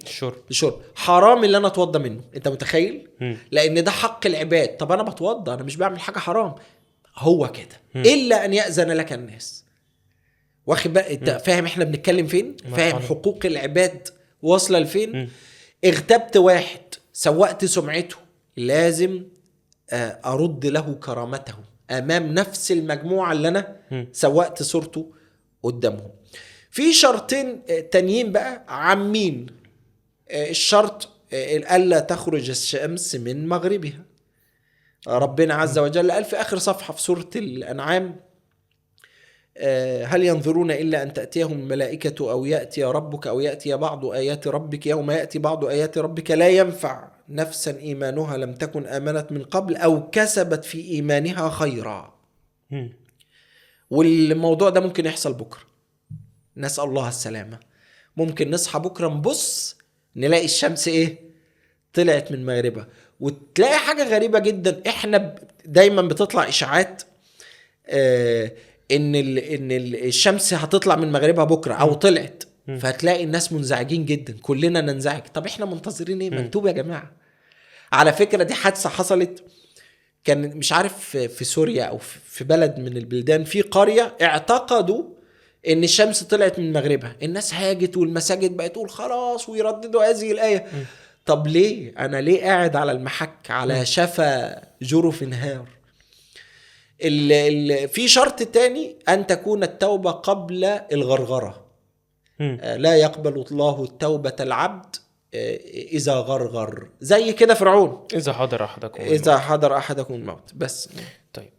الشرب. حرام اللي انا اتوضى منه، انت متخيل؟ لان ده حق العباد. طب انا بتوضى، انا مش بعمل حاجه حرام. هو كده الا ان يأذن لك الناس. واخد بقى؟ انت فاهم احنا بنتكلم فين؟ فاهم حقوق العباد واصله لفين؟ اغتبت واحد، سوقت سمعته، لازم ارد له كرامته امام نفس المجموعه اللي انا سوقت صورته قدامهم. في شرطين تانيين بقى عامين. الشرط الا تخرج الشمس من مغربها. ربنا عز وجل قال في اخر صفحه في سوره الانعام هل ينظرون إلا أن تأتيهم الملائكة أو يأتي ربك أو يأتي بعض آيات ربك يوم يأتي بعض آيات ربك لا ينفع نفسا إيمانها لم تكن آمنت من قبل أو كسبت في إيمانها خيرا. والموضوع ده ممكن يحصل بكرة، نسأل الله السلامة. ممكن نصحى بكرة نبص نلاقي الشمس ايه، طلعت من مغربها. وتلاقي حاجة غريبة جدا، احنا دايما بتطلع اشاعات ان الشمس هتطلع من مغربها بكرة او طلعت، فهتلاقي الناس منزعجين جدا، كلنا ننزعج. طب احنا منتظرين ايه؟ مكتوب يا جماعة. على فكرة دي حادثة حصلت، كان مش عارف في سوريا او في بلد من البلدان، في قرية اعتقدوا ان الشمس طلعت من مغربها، الناس هاجت والمساجد بقت تقول خلاص ويرددوا هذه الآية. طب ليه انا ليه قاعد على المحك على شفا جرف نهار؟ في شرط تاني، ان تكون التوبة قبل الغرغرة. لا يقبل الله التوبة العبد إذا غرغر، زي كده فرعون إذا حضر أحدكم إذا حضر أحدكم الموت. بس طيب